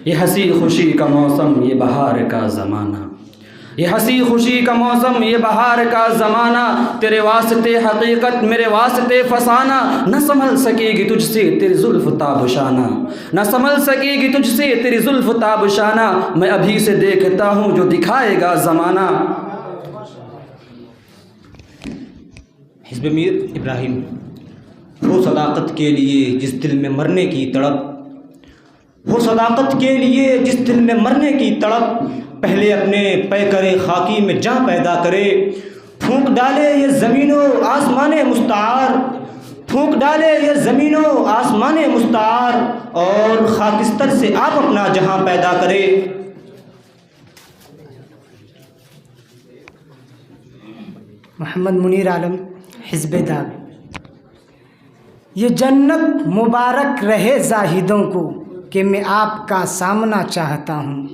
یہ ہنسی خوشی کا موسم، یہ بہار کا زمانہ، یہ ہنسی خوشی کا موسم، یہ بہار کا زمانہ، تیرے واسطے حقیقت میرے واسطے فسانہ، نہ سنبھل سکے گی تجھ سے تیری زلف تابشانہ، نہ سنبھل سکے گی تجھ سے تیری زلف تابشانہ، میں ابھی سے دیکھتا ہوں جو دکھائے گا زمانہ۔ حزب میر ابراہیم۔ ہو صداقت کے لیے جس دل میں مرنے کی تڑپ، ہو صداقت کے لیے جس دل میں مرنے کی تڑپ، پہلے اپنے پیکر خاکی میں جاں پیدا کرے، پھونک ڈالے یہ زمین و آسمان مستعار، پھونک ڈالے یہ زمین و آسمان مستعار، اور خاکستر سے آپ اپنا جہاں پیدا کرے۔ محمد منیر عالم، حزب داغ۔ یہ جنت مبارک رہے زاہدوں کو کہ میں آپ کا سامنا چاہتا ہوں،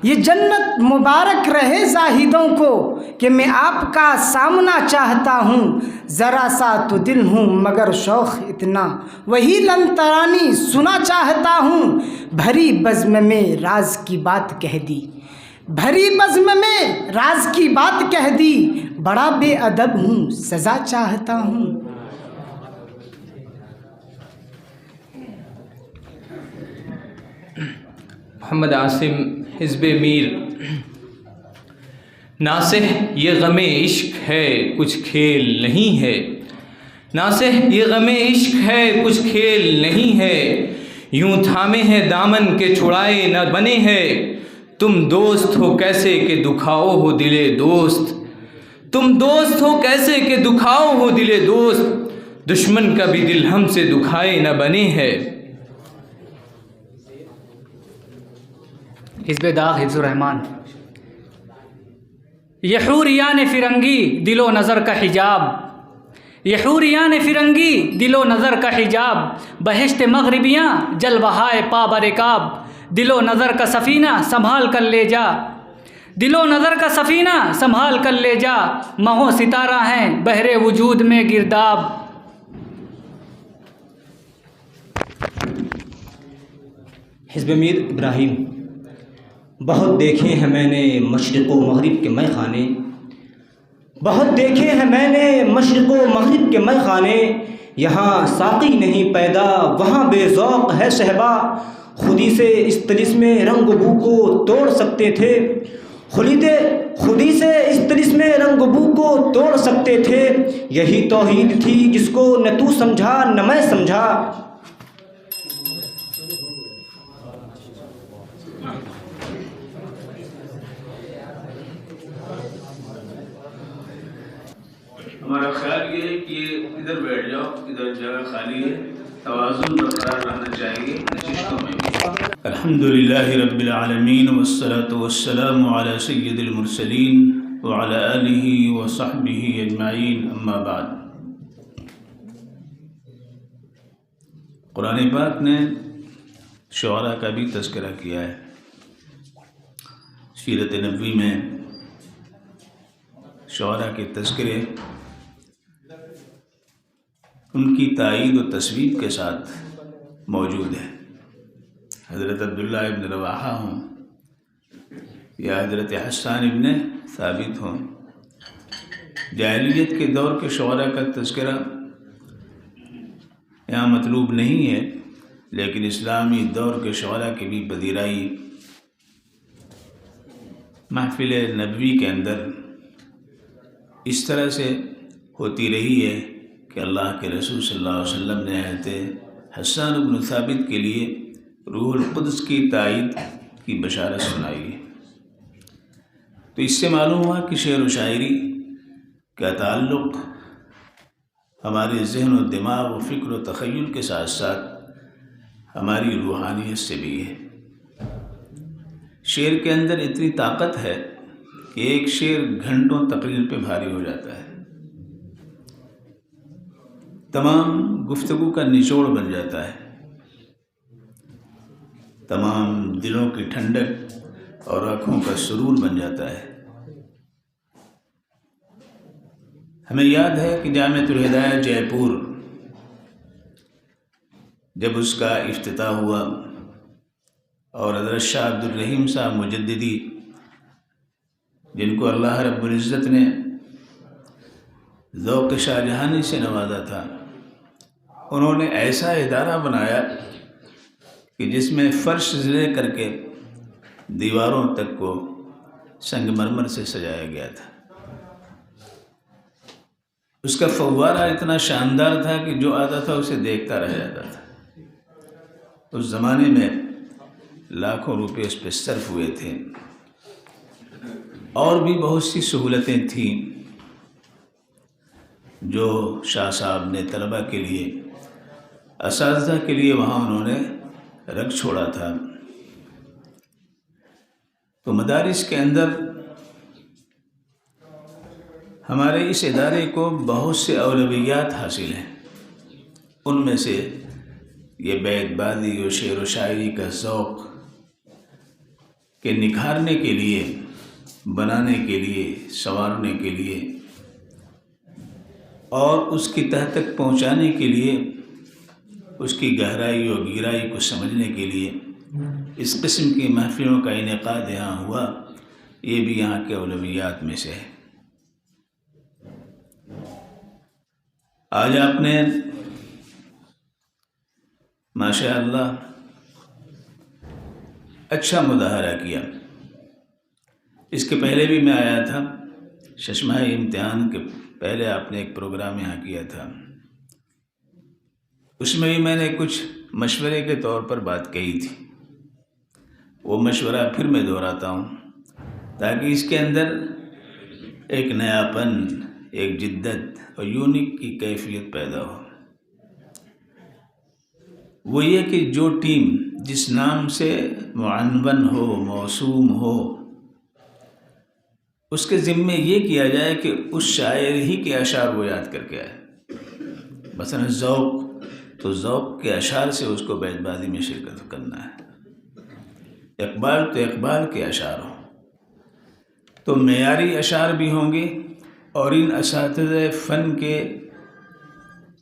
یہ جنت مبارک رہے زاہدوں کو کہ میں آپ کا سامنا چاہتا ہوں، ذرا سا تو دل ہوں مگر شوق اتنا وہی لن ترانی سنا چاہتا ہوں، بھری بزم میں راز کی بات کہہ دی، بھری بزم میں راز کی بات کہہ دی، بڑا بے ادب ہوں سزا چاہتا ہوں۔ محمد عاصم، حزب میر۔ ناصح یہ غم عشق ہے کچھ کھیل نہیں ہے، ناصح یہ غم عشق ہے کچھ کھیل نہیں ہے، یوں تھامے ہیں دامن کے چھڑائے نہ بنے ہیں، تم دوست ہو کیسے کہ دکھاؤ ہو دلے دوست، تم دوست ہو کیسے کہ دکھاؤ ہو دلے دوست، دشمن کا بھی دل ہم سے دکھائے نہ بنے ہے۔ حزب داغ حفظ الرحمان۔ یہ حوریان فرنگی دل و نظر کا حجاب، یہ حوریان فرنگی دل و نظر کا حجاب، بہشت مغربیاں جل بہائے پا برکاب، دل و نظر کا سفینہ سنبھال کر لے جا، دل و نظر کا سفینہ سنبھال کر لے جا، مہو ستارہ ہیں بحر وجود میں گرداب۔ حزب میر ابراہیم۔ بہت دیکھے ہیں میں نے مشرق و مغرب کے مے خانے، بہت دیکھے ہیں میں نے مشرق و مغرب کے مے خانے، یہاں ساقی نہیں پیدا وہاں بے ذوق ہے صہبا، خودی سے اس طلسم رنگ بو کو توڑ سکتے تھے، خودی سے اس طلسم رنگ بو کو توڑ سکتے تھے، یہی توحید تھی جس کو نہ تو سمجھا نہ میں سمجھا۔ ہمارا خیال یہ ہے کہ ادھر بیٹھ جاؤ، ادھر جگہ خالی ہے، توازن برقرار رہنا چاہیے نشستوں میں بھی۔ الحمدللہ رب العالمین والصلاة والسلام علی سید المرسلین وعلی آلہ وصحبہ اجمعین، اما بعد۔ قرآن پاک نے شعراء کا بھی تذکرہ کیا ہے، سیرت نبوی میں شعراء کے تذکرے ان کی تائید و تصویب کے ساتھ موجود ہے۔ حضرت عبداللہ ابن رواحہ ہوں یا حضرت حسان ابن ثابت ہوں، جاہلیت کے دور کے شعراء کا تذکرہ یہاں مطلوب نہیں ہے، لیکن اسلامی دور کے شعراء کی بھی پذیرائی محفل نبوی کے اندر اس طرح سے ہوتی رہی ہے کہ اللہ کے رسول صلی اللہ علیہ وسلم نے حضرت حسان بن ثابت کے لیے روح القدس کی تائید کی بشارت سنائی ہے۔ تو اس سے معلوم ہوا کہ شعر و شاعری کا تعلق ہمارے ذہن و دماغ و فکر و تخیل کے ساتھ ساتھ ہماری روحانیت سے بھی ہے۔ شعر کے اندر اتنی طاقت ہے کہ ایک شعر گھنٹوں تقریر پہ بھاری ہو جاتا ہے، تمام گفتگو کا نچوڑ بن جاتا ہے، تمام دلوں کی ٹھنڈک اور آنکھوں کا سرور بن جاتا ہے۔ ہمیں یاد ہے کہ جامعۃ الہدایہ جے پور جب اس کا افتتاح ہوا اور حضرت شاہ عبد الرحیم صاحب مجددی، جن کو اللہ رب العزت نے ذوق شاہجہانی سے نوازا تھا، انہوں نے ایسا ادارہ بنایا کہ جس میں فرش سے لے کر کے دیواروں تک کو سنگ مرمر سے سجایا گیا تھا۔ اس کا فوارہ اتنا شاندار تھا کہ جو آتا تھا اسے دیکھتا رہ جاتا تھا۔ اس زمانے میں لاکھوں روپے اس پہ صرف ہوئے تھے، اور بھی بہت سی سہولتیں تھیں جو شاہ صاحب نے طلبہ کے لیے، اساتذہ کے لیے وہاں انہوں نے رکھ چھوڑا تھا۔ تو مدارس کے اندر ہمارے اس ادارے کو بہت سے اولویات حاصل ہیں، ان میں سے یہ بیت بازی اور شعر و شاعری کا ذوق کے نکھارنے کے لیے، بنانے کے لیے، سنوارنے کے لیے اور اس کی تہ تک پہنچانے کے لیے، اس کی گہرائی اور گہرائی کو سمجھنے کے لیے اس قسم کی محفلوں کا انعقاد یہاں ہوا، یہ بھی یہاں کے اولویات میں سے ہے۔ آج آپ نے ماشاء اللہ اچھا مظاہرہ کیا۔ اس کے پہلے بھی میں آیا تھا، ششمہ امتحان کے پہلے آپ نے ایک پروگرام یہاں کیا تھا، اس میں بھی میں نے کچھ مشورے کے طور پر بات کہی تھی۔ وہ مشورہ پھر میں دہراتا ہوں تاکہ اس کے اندر ایک نیاپن، ایک جدت اور یونیک کی کیفیت پیدا ہو۔ وہ یہ کہ جو ٹیم جس نام سے معنون ہو، موسوم ہو، اس کے ذمے یہ کیا جائے کہ اس شاعر ہی کے اشعار وہ یاد کر کے آئے۔ مثلا ذوق، تو ذوق کے اشعار سے اس کو بیت بازی میں شرکت کرنا ہے۔ اقبال تو اقبال کے اشعار ہوں، تو معیاری اشعار بھی ہوں گے، اور ان اساتذہ فن کے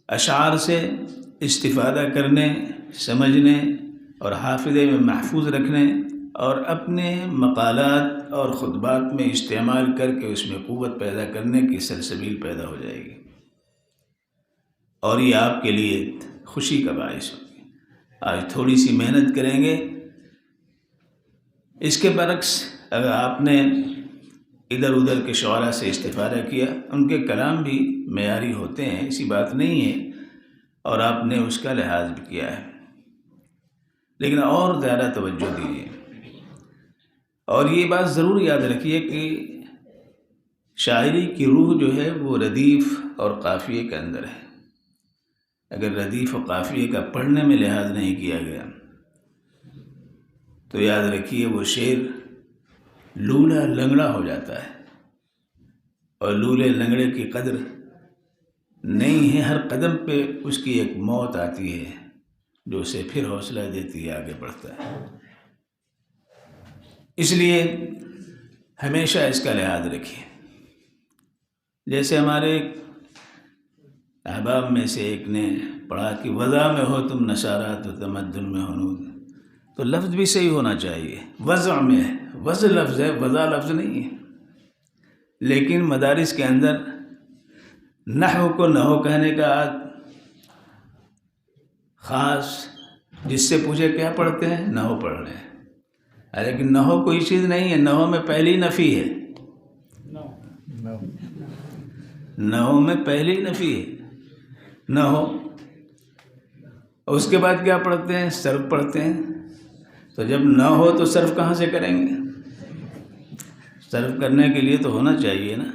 اشعار سے استفادہ کرنے، سمجھنے اور حافظے میں محفوظ رکھنے اور اپنے مقالات اور خطبات میں استعمال کر کے اس میں قوت پیدا کرنے کی سلسبیل پیدا ہو جائے گی، اور یہ آپ کے لیے خوشی کا باعث ہوگی۔ آج تھوڑی سی محنت کریں گے، اس کے برعکس اگر آپ نے ادھر ادھر کے شعراء سے استفادہ کیا، ان کے کلام بھی معیاری ہوتے ہیں، ایسی بات نہیں ہے، اور آپ نے اس کا لحاظ بھی کیا ہے، لیکن اور زیادہ توجہ دیجیے، اور یہ بات ضرور یاد رکھیے کہ شاعری کی روح جو ہے وہ ردیف اور قافیے کے اندر ہے۔ اگر ردیف اور قافیے کا پڑھنے میں لحاظ نہیں کیا گیا تو یاد رکھیے وہ شعر لولا لنگڑا ہو جاتا ہے، اور لولے لنگڑے کی قدر نہیں ہے، ہر قدم پہ اس کی ایک موت آتی ہے جو اسے پھر حوصلہ دیتی ہے، آگے بڑھتا ہے۔ اس لیے ہمیشہ اس کا لحاظ رکھیے۔ جیسے ہمارے احباب میں سے ایک نے پڑھا کہ وضع میں ہو تم نصارہ تو تمدن میں ہنود، تو لفظ بھی صحیح ہونا چاہیے، وضع میں ہے، وضع لفظ ہے، وضع لفظ نہیں ہے۔ لیکن مدارس کے اندر نحو کو نحو کہنے کا خاص، جس سے پوچھے کیا پڑھتے ہیں، نحو پڑھ رہے ہیں، لیکن نحو کوئی چیز نہیں ہے، نحو میں پہلی نفی ہے، نحو میں پہلی نفی ہے، نحو۔ اس کے بعد کیا پڑھتے ہیں، صرف پڑھتے ہیں، تو جب نہ ہو تو صرف کہاں سے کریں گے؟ صرف کرنے کے لیے تو ہونا چاہیے نا۔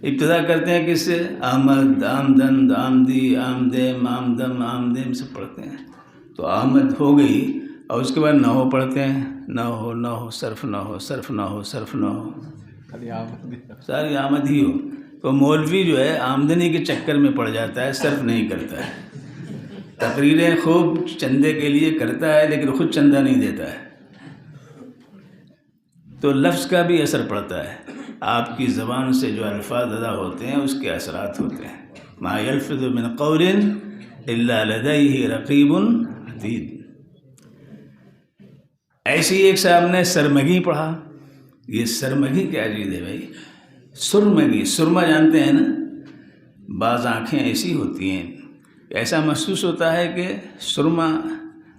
ابتدا کرتے ہیں کس سے؟ آمد، آمدند، آمدی، آمدیم، آمدم، آمدیم سے پڑھتے ہیں، تو آمد ہو گئی، اور اس کے بعد نہ ہو پڑھتے ہیں، نہ ہو صرف نہ ہو صرف نہ ہو صرف نہ ہو، ساری آمد ہی ہو. تو مولوی جو ہے آمدنی کے چکر میں پڑ جاتا ہے، صرف نہیں کرتا ہے. تقریریں خوب چندے کے لیے کرتا ہے لیکن خود چندہ نہیں دیتا ہے. تو لفظ کا بھی اثر پڑتا ہے، آپ کی زبان سے جو الفاظ ادا ہوتے ہیں اس کے اثرات ہوتے ہیں. ما یلفظ من قول الا لدیہ رقیب عتید. ایسی ایک صاحب نے سرمگی پڑھا. یہ سرمگی کیا چیز ہے بھائی؟ سرمگی، سرما جانتے ہیں نا، بعض آنکھیں ایسی ہوتی ہیں ایسا محسوس ہوتا ہے کہ سرما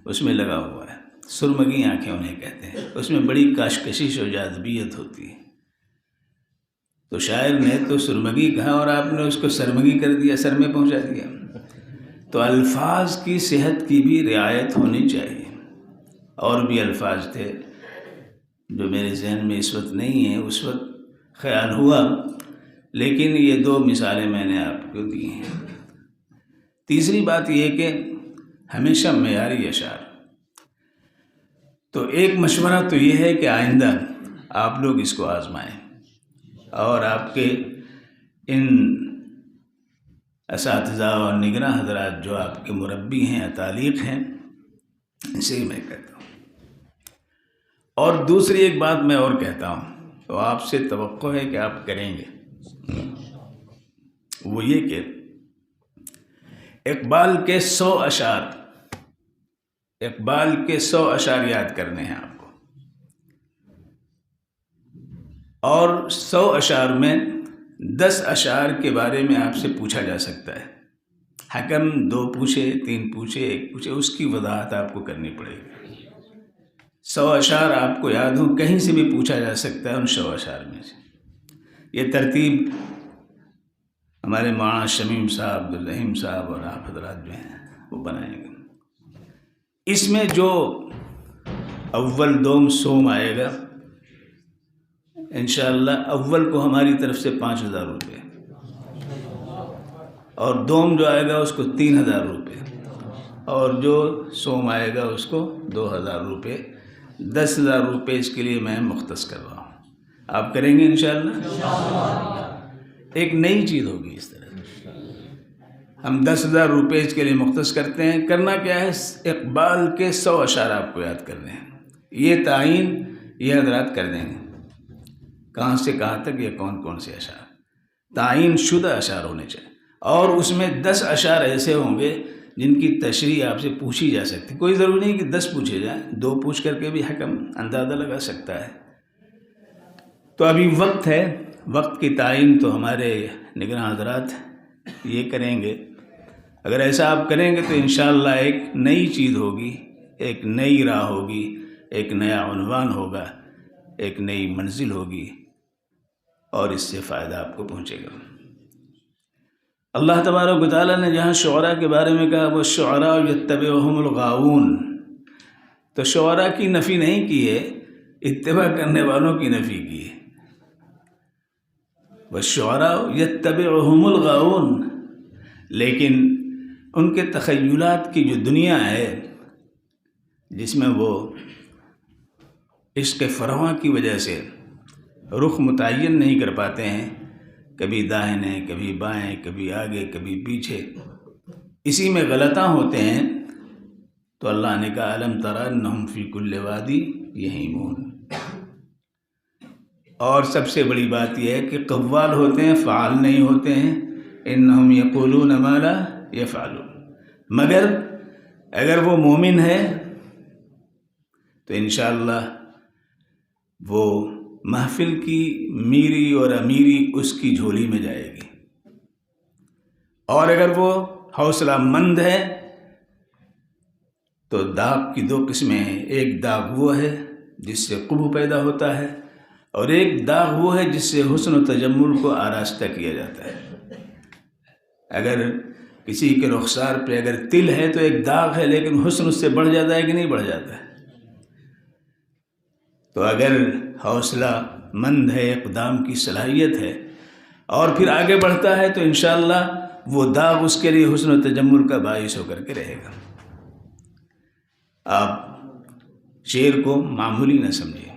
اس میں لگا ہوا ہے. سرمگی آنکھیں انہیں کہتے ہیں. اس میں بڑی کشش و جاذبیت ہوتی ہے. تو شاعر نے تو سرمگی کہا اور آپ نے اس کو سرمگی کر دیا، سر میں پہنچا دیا. تو الفاظ کی صحت کی بھی رعایت ہونی چاہیے. اور بھی الفاظ تھے جو میرے ذہن میں اس وقت نہیں ہیں، اس وقت خیال ہوا، لیکن یہ 2 مثالیں میں نے آپ کو دی ہیں. تیسری بات یہ کہ ہمیشہ معیاری اشعار. تو ایک مشورہ تو یہ ہے کہ آئندہ آپ لوگ اس کو آزمائیں اور آپ کے ان اساتذہ اور نگراں حضرات جو آپ کے مربی ہیں، تعلیق ہیں، اسے میں کہتا ہوں. اور دوسری ایک بات میں اور کہتا ہوں تو آپ سے توقع ہے کہ آپ کریں گے، وہ یہ کہ اقبال کے 100 اشعار، اقبال کے 100 اشعار یاد کرنے ہیں آپ کو. اور 100 اشعار میں 10 اشعار کے بارے میں آپ سے پوچھا جا سکتا ہے. حکم 2 پوچھے، 3 پوچھے، 1 پوچھے، اس کی وضاحت آپ کو کرنی پڑے گی. 100 اشعار آپ کو یاد ہوں، کہیں سے بھی پوچھا جا سکتا ہے ان 100 اشعار میں سے. یہ ترتیب ہمارے مولانا شمیم صاحب، عبدالرحیم صاحب اور آپ حضرات جو ہیں وہ بنائیں گے. اس میں جو اول، دوم، سوم آئے گا انشاءاللہ اول کو ہماری طرف سے 5000 روپے، اور دوم جو آئے گا اس کو 3000 روپے، اور جو سوم آئے گا اس کو 2000 روپے. 10,000 روپے اس کے لیے میں مختص کر رہا ہوں. آپ کریں گے انشاءاللہ؟ ایک نئی چیز ہوگی اس طرح. ہم 10,000 روپے اس کے لیے مختص کرتے ہیں. کرنا کیا ہے؟ اقبال کے 100 اشعار آپ کو یاد کرنے ہیں. یہ تعین یہ حضرات کر دیں گے کہاں سے کہاں تک یہ کون کون سے اشعار تعین شدہ اشعار ہونے چاہیے. اور اس میں 10 اشعار ایسے ہوں گے جن کی تشریح آپ سے پوچھی جا سکتی. کوئی ضروری نہیں کہ 10 پوچھے جائیں، 2 پوچھ کر کے بھی حکم اندازہ لگا سکتا ہے. تو ابھی وقت ہے، وقت کی تعین تو ہمارے نگراں حضرات یہ کریں گے. اگر ایسا آپ کریں گے تو انشاءاللہ ایک نئی چیز ہوگی، ایک نئی راہ ہوگی، ایک نیا عنوان ہوگا، ایک نئی منزل ہوگی، اور اس سے فائدہ آپ کو پہنچے گا. اللہ تبارک و تعالیٰ نے جہاں شعراء کے بارے میں کہا وہ شعراء یتبعہم الغاوون، تو شعراء کی نفی نہیں کی ہے، اتباع کرنے والوں کی نفی کی ہے. والشعراء یتبعہم الغاوون، لیکن ان کے تخیلات کی جو دنیا ہے جس میں وہ عشق فراواں کی وجہ سے رخ متعین نہیں کر پاتے ہیں، کبھی داہنے، کبھی بائیں، کبھی آگے، کبھی پیچھے، اسی میں غلطاں ہوتے ہیں. تو اللہ نے کہا الم تر انہم فی کل وادی یہیمون. اور سب سے بڑی بات یہ ہے کہ قوال ہوتے ہیں، فعال نہیں ہوتے ہیں. انہم یقولون ما لا یفعلون. مگر اگر وہ مومن ہے تو انشاءاللہ وہ محفل کی میری اور امیری اس کی جھولی میں جائے گی. اور اگر وہ حوصلہ مند ہے تو داغ کی 2 قسمیں ہیں. ایک داغ وہ ہے جس سے قبو پیدا ہوتا ہے، اور ایک داغ وہ ہے جس سے حسن و تجمل کو آراستہ کیا جاتا ہے. اگر کسی کے رخسار پہ اگر تل ہے تو ایک داغ ہے، لیکن حسن اس سے بڑھ جاتا ہے کہ نہیں بڑھ جاتا ہے. تو اگر حوصلہ مند ہے، اقدام کی صلاحیت ہے، اور پھر آگے بڑھتا ہے تو انشاءاللہ وہ داغ اس کے لیے حسن و تجمل کا باعث ہو کر کے رہے گا. آپ شعر کو معمولی نہ سمجھیں،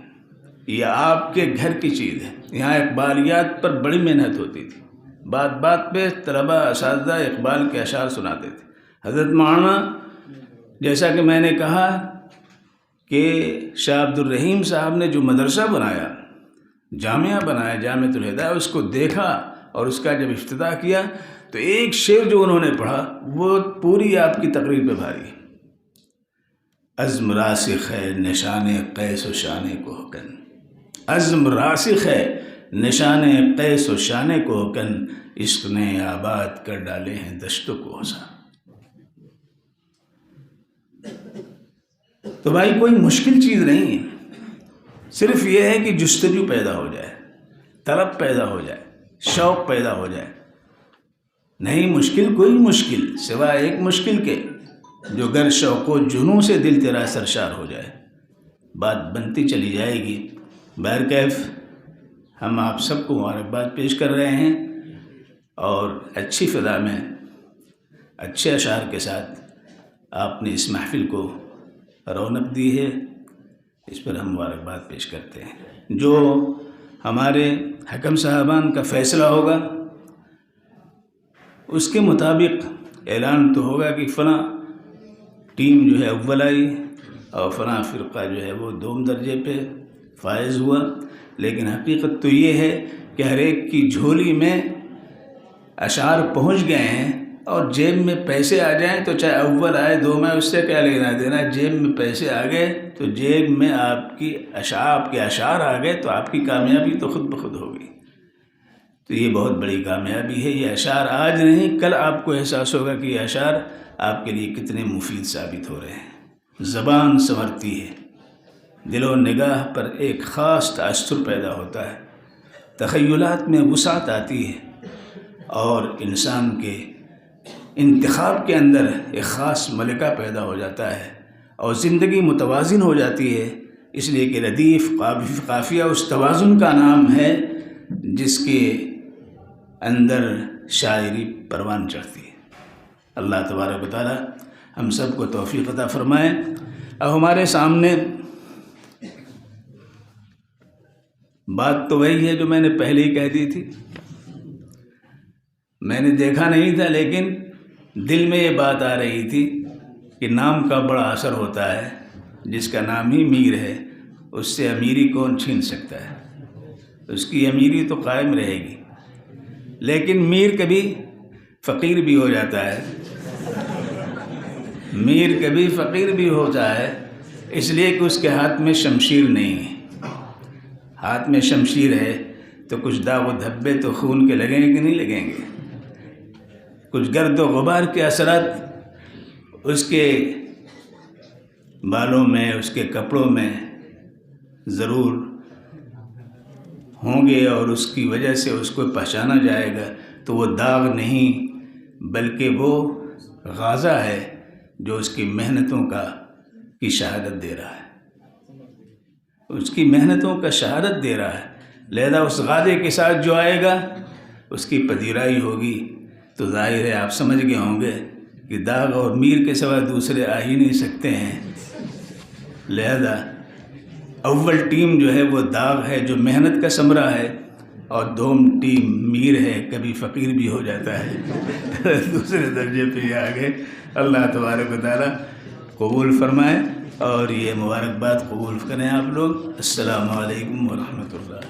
یہ آپ کے گھر کی چیز ہے۔ یہاں اقبالیات پر بڑی محنت ہوتی تھی، بات بات پہ طلبہ اساتذہ اقبال کے اشعار سناتے تھے۔ حضرت مولانا، جیسا کہ میں نے کہا کہ شاہ عبد الرحیم صاحب نے جو مدرسہ بنایا، جامعہ بنایا، جامعۃ الہدایہ، اس کو دیکھا اور اس کا جب افتتاح کیا تو ایک شعر جو انہوں نے پڑھا وہ پوری آپ کی تقریر پہ بھاری ہے۔ عزم راسخ ہے نشان قیس و شانے کو حکن، عزم راسخ ہے نشان قیس و شانے کو حکن، عشق نے آباد کر ڈالے ہیں دشتوں کو حسن۔ تو بھائی کوئی مشکل چیز نہیں ہے، صرف یہ ہے کہ جستجو پیدا ہو جائے، طلب پیدا ہو جائے، شوق پیدا ہو جائے۔ نہیں مشکل کوئی مشکل سوائے ایک مشکل کے، جو گر شوق و جنوں سے دل تیرا سرشار ہو جائے۔ بات بنتی چلی جائے گی۔ بہرکیف ہم آپ سب کو مبارکباد پیش کر رہے ہیں اور اچھی فضا میں اچھے اشعار کے ساتھ آپ نے اس محفل کو رونق دی ہے، اس پر ہم مبارکباد پیش کرتے ہیں۔ جو ہمارے حکم صاحبان کا فیصلہ ہوگا اس کے مطابق اعلان تو ہوگا کہ فلاں ٹیم جو ہے اول آئی اور فلاں فرقہ جو ہے وہ دوم درجے پہ فائز ہوا، لیکن حقیقت تو یہ ہے کہ ہر ایک کی جھولی میں اشعار پہنچ گئے ہیں، اور جیب میں پیسے آ جائیں تو چاہے اول آئے دوم آئے اس سے کیا لینا دینا، جیب میں پیسے آ گئے تو جیب میں آپ کے اشعار آ گئے تو آپ کی کامیابی تو خود بخود ہوگی۔ تو یہ بہت بڑی کامیابی ہے۔ یہ اشعار آج نہیں کل آپ کو احساس ہوگا کہ یہ اشعار آپ کے لیے کتنے مفید ثابت ہو رہے ہیں۔ زبان سنورتی ہے، دل و نگاہ پر ایک خاص تأثر پیدا ہوتا ہے، تخیلات میں وسعت آتی ہے، اور انسان کے انتخاب کے اندر ایک خاص ملکہ پیدا ہو جاتا ہے، اور زندگی متوازن ہو جاتی ہے۔ اس لیے کہ ردیف قافیہ اس توازن کا نام ہے جس کے اندر شاعری پروان چڑھتی ہے۔ اللہ تبارک و تعالی ہم سب کو توفیق عطا فرمائے۔ اب ہمارے سامنے بات تو وہی ہے جو میں نے پہلے ہی کہہ دی تھی، میں نے دیکھا نہیں تھا لیکن دل میں یہ بات آ رہی تھی کہ نام کا بڑا اثر ہوتا ہے، جس کا نام ہی میر ہے اس سے امیری کون چھین سکتا ہے، اس کی امیری تو قائم رہے گی، لیکن میر کبھی فقیر بھی ہو جاتا ہے، میر کبھی فقیر بھی ہوتا ہے، اس لیے کہ اس کے ہاتھ میں شمشیر نہیں ہے۔ ہاتھ میں شمشیر ہے تو کچھ داغ و دھبے تو خون کے لگیں گے کہ نہیں لگیں گے، کچھ گرد و غبار کے اثرات اس کے بالوں میں، اس کے کپڑوں میں ضرور ہوں گے، اور اس کی وجہ سے اس کو پہچانا جائے گا۔ تو وہ داغ نہیں بلکہ وہ غازہ ہے جو اس کی محنتوں کی شہادت دے رہا ہے، اس کی محنتوں کا شہادت دے رہا ہے۔ لہذا اس غازے کے ساتھ جو آئے گا اس کی پذیرائی ہوگی۔ تو ظاہر ہے آپ سمجھ گئے ہوں گے کہ داغ اور میر کے سوا دوسرے آ ہی نہیں سکتے ہیں۔ لہذا اول ٹیم جو ہے وہ داغ ہے جو محنت کا ثمرہ ہے، اور دوم ٹیم میر ہے، کبھی فقیر بھی ہو جاتا ہے، دوسرے درجے پہ ہی آگے۔ اللہ تبارک و تعالیٰ قبول فرمائے اور یہ مبارکباد قبول کریں آپ لوگ۔ السلام علیکم ورحمۃ اللہ۔